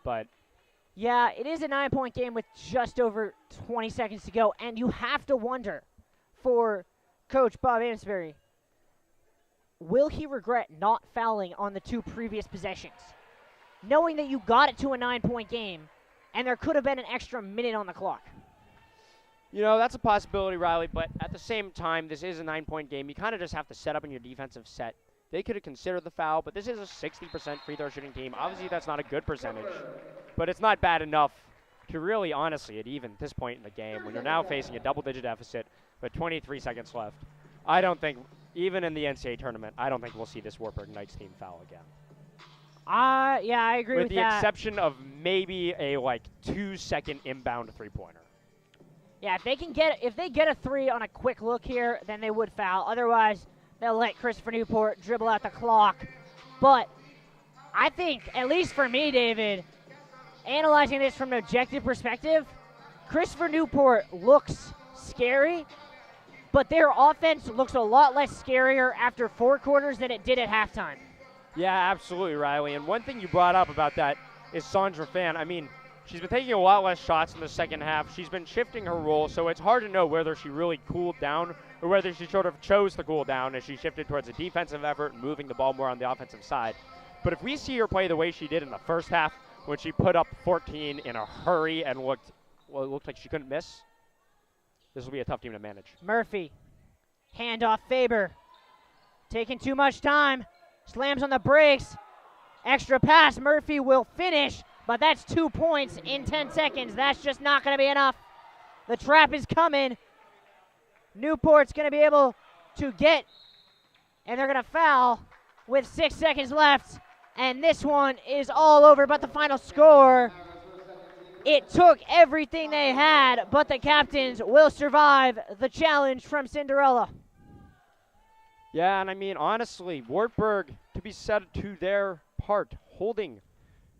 but. Yeah, it is a 9-point game with just over 20 seconds to go, and you have to wonder for Coach Bob Amesbury, will he regret not fouling on the two previous possessions? Knowing that you got it to a 9-point game, and there could have been an extra minute on the clock. You know, that's a possibility, Riley, but at the same time, this is a 9-point game. You kind of just have to set up in your defensive set. They could have considered the foul, but this is a 60% free throw shooting team. Obviously, that's not a good percentage, but it's not bad enough to really, honestly, at even this point in the game, when you're now facing a double-digit deficit with 23 seconds left, I don't think, even in the NCAA tournament, I don't think we'll see this Wartburg Knights team foul again. Yeah, I agree with that. With the exception of maybe a, 2-second inbound three-pointer. Yeah, if they get a three on a quick look here, then they would foul. Otherwise, they'll let Christopher Newport dribble out the clock. But I think, at least for me, David, analyzing this from an objective perspective, Christopher Newport looks scary, but their offense looks a lot less scarier after 4 quarters than it did at halftime. Yeah, absolutely, Riley. And one thing you brought up about that is Sandra Fan. I mean, she's been taking a lot less shots in the second half. She's been shifting her role, so it's hard to know whether she really cooled down or whether she sort of chose to cool down as she shifted towards a defensive effort and moving the ball more on the offensive side. But if we see her play the way she did in the first half, when she put up 14 in a hurry and it looked like she couldn't miss, this will be a tough team to manage. Murphy, handoff Faber, taking too much time, slams on the brakes, extra pass, Murphy will finish, but that's 2 points in 10 seconds. That's just not going to be enough. The trap is coming. Newport's going to be able to get, and they're going to foul with 6 seconds left, and this one is all over. But the final score, it took everything they had, but the captains will survive the challenge from Cinderella. Yeah, and I mean, honestly, Wartburg, to be said to their part, holding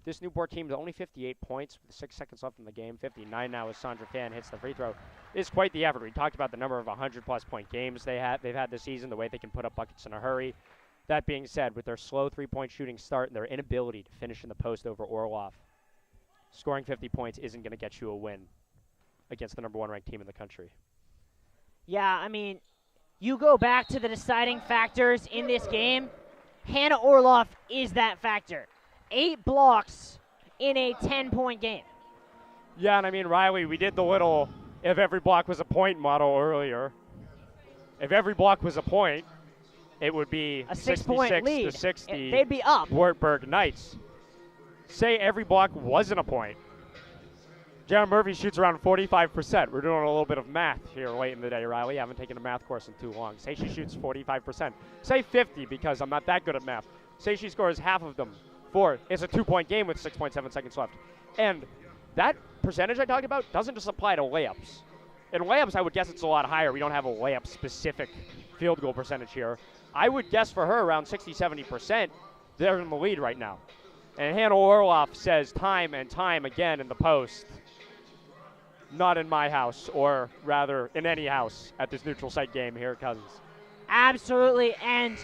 this Newport team to only 58 points with 6 seconds left in the game. 59 now as Sandra Fan hits the free throw. Is quite the effort. We talked about the number of 100-plus point games they've had this season, the way they can put up buckets in a hurry. That being said, with their slow three-point shooting start and their inability to finish in the post over Orloff, scoring 50 points isn't going to get you a win against the number 1 ranked team in the country. Yeah, I mean, you go back to the deciding factors in this game, Hannah Orloff is that factor. 8 blocks in a 10-point game. Yeah, and I mean, Riley, we did the little if every block was a point model earlier. If every block was a point, it would be a 6-point lead. To 60. They'd be up. Wartburg Knights. Say every block wasn't a point. Jaron Murphy shoots around 45%. We're doing a little bit of math here late in the day, Riley. I haven't taken a math course in too long. Say she shoots 45%. Say 50 because I'm not that good at math. Say she scores half of them. 4. It's a 2-point game with 6.7 seconds left. And that percentage I talked about doesn't just apply to layups. In layups, I would guess it's a lot higher. We don't have a layup-specific field goal percentage here. I would guess for her around 60-70%. They're in the lead right now. And Hannah Orloff says time and time again in the post, not in my house, or rather in any house at this neutral site game here at Cousins. Absolutely, and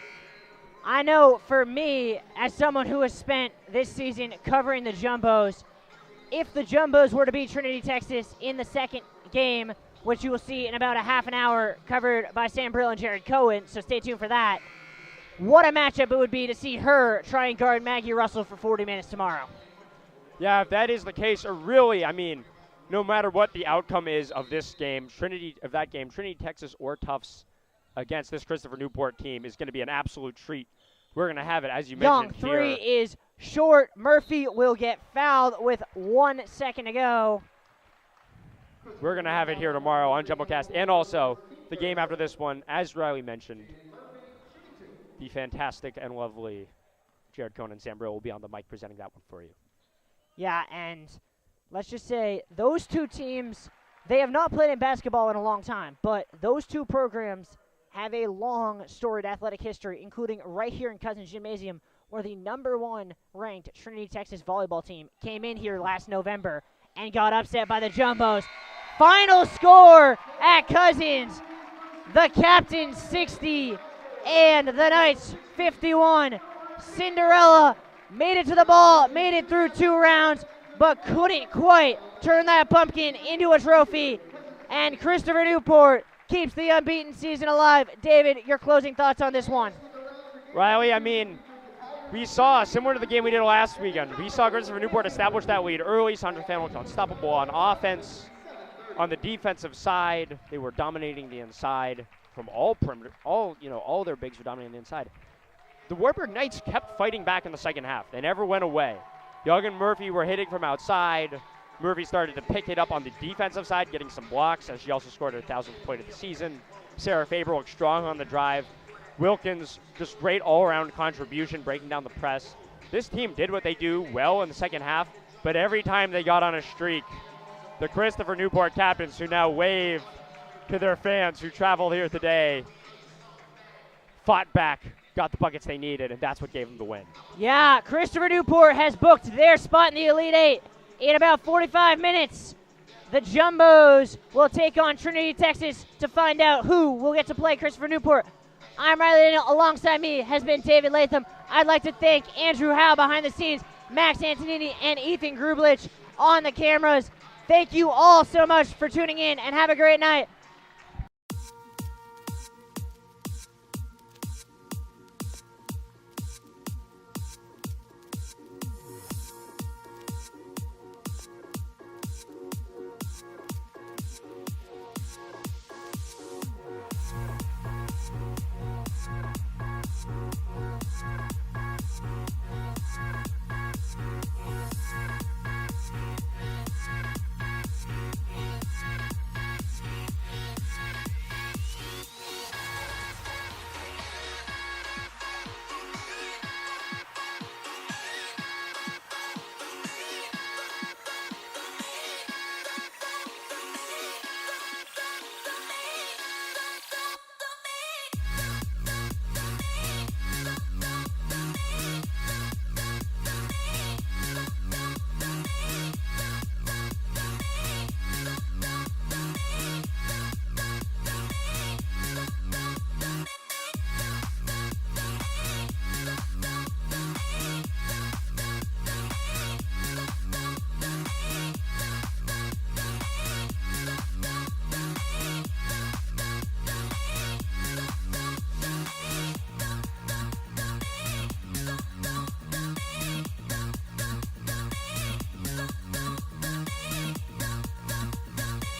I know for me, as someone who has spent this season covering the Jumbos, if the Jumbos were to beat Trinity, Texas in the second game, which you will see in about a half an hour covered by Sam Brill and Jared Cohen, so stay tuned for that, what a matchup it would be to see her try and guard Maggie Russell for 40 minutes tomorrow. Yeah, if that is the case, or really, I mean, no matter what the outcome is of this game, Trinity, Texas, or Tufts against this Christopher Newport team is going to be an absolute treat. We're going to have it, as you mentioned Young three here. is short. Murphy will get fouled with 1 second to go. We're going to have it here tomorrow on JumboCast, and also the game after this one, as Riley mentioned, the fantastic and lovely Jared Cohn and Sam Brill will be on the mic presenting that one for you. Yeah, and let's just say those two teams, they have not played in basketball in a long time, but those two programs have a long, storied athletic history, including right here in Cousins Gymnasium, where the #1 ranked Trinity, Texas volleyball team came in here last November and got upset by the Jumbos. Final score at Cousins, the Captains 60 and the Knights 51. Cinderella made it to the ball, made it through 2 rounds, but couldn't quite turn that pumpkin into a trophy. And Christopher Newport keeps the unbeaten season alive. David, your closing thoughts on this one? Riley, I mean, we saw, similar to the game we did last weekend, we saw Christopher Newport establish that lead early. Sandra Fan was unstoppable on offense. On the defensive side, they were dominating the inside from all perimeter. All their bigs were dominating the inside. The Wartburg Knights kept fighting back in the second half. They never went away. Young and Murphy were hitting from outside. Murphy started to pick it up on the defensive side, getting some blocks, as she also scored her 1,000th point of the season. Sarah Faber looked strong on the drive. Wilkins, just great all-around contribution, breaking down the press. This team did what they do well in the second half, but every time they got on a streak, the Christopher Newport Captains, who now wave to their fans who traveled here today, fought back, got the buckets they needed, and that's what gave them the win. Yeah, Christopher Newport has booked their spot in the Elite Eight in about 45 minutes. The Jumbos will take on Trinity, Texas to find out who will get to play Christopher Newport. I'm Riley Daniel. Alongside me has been David Latham. I'd like to thank Andrew Howe behind the scenes, Max Antonini, and Ethan Grublich on the cameras. Thank you all so much for tuning in, and have a great night.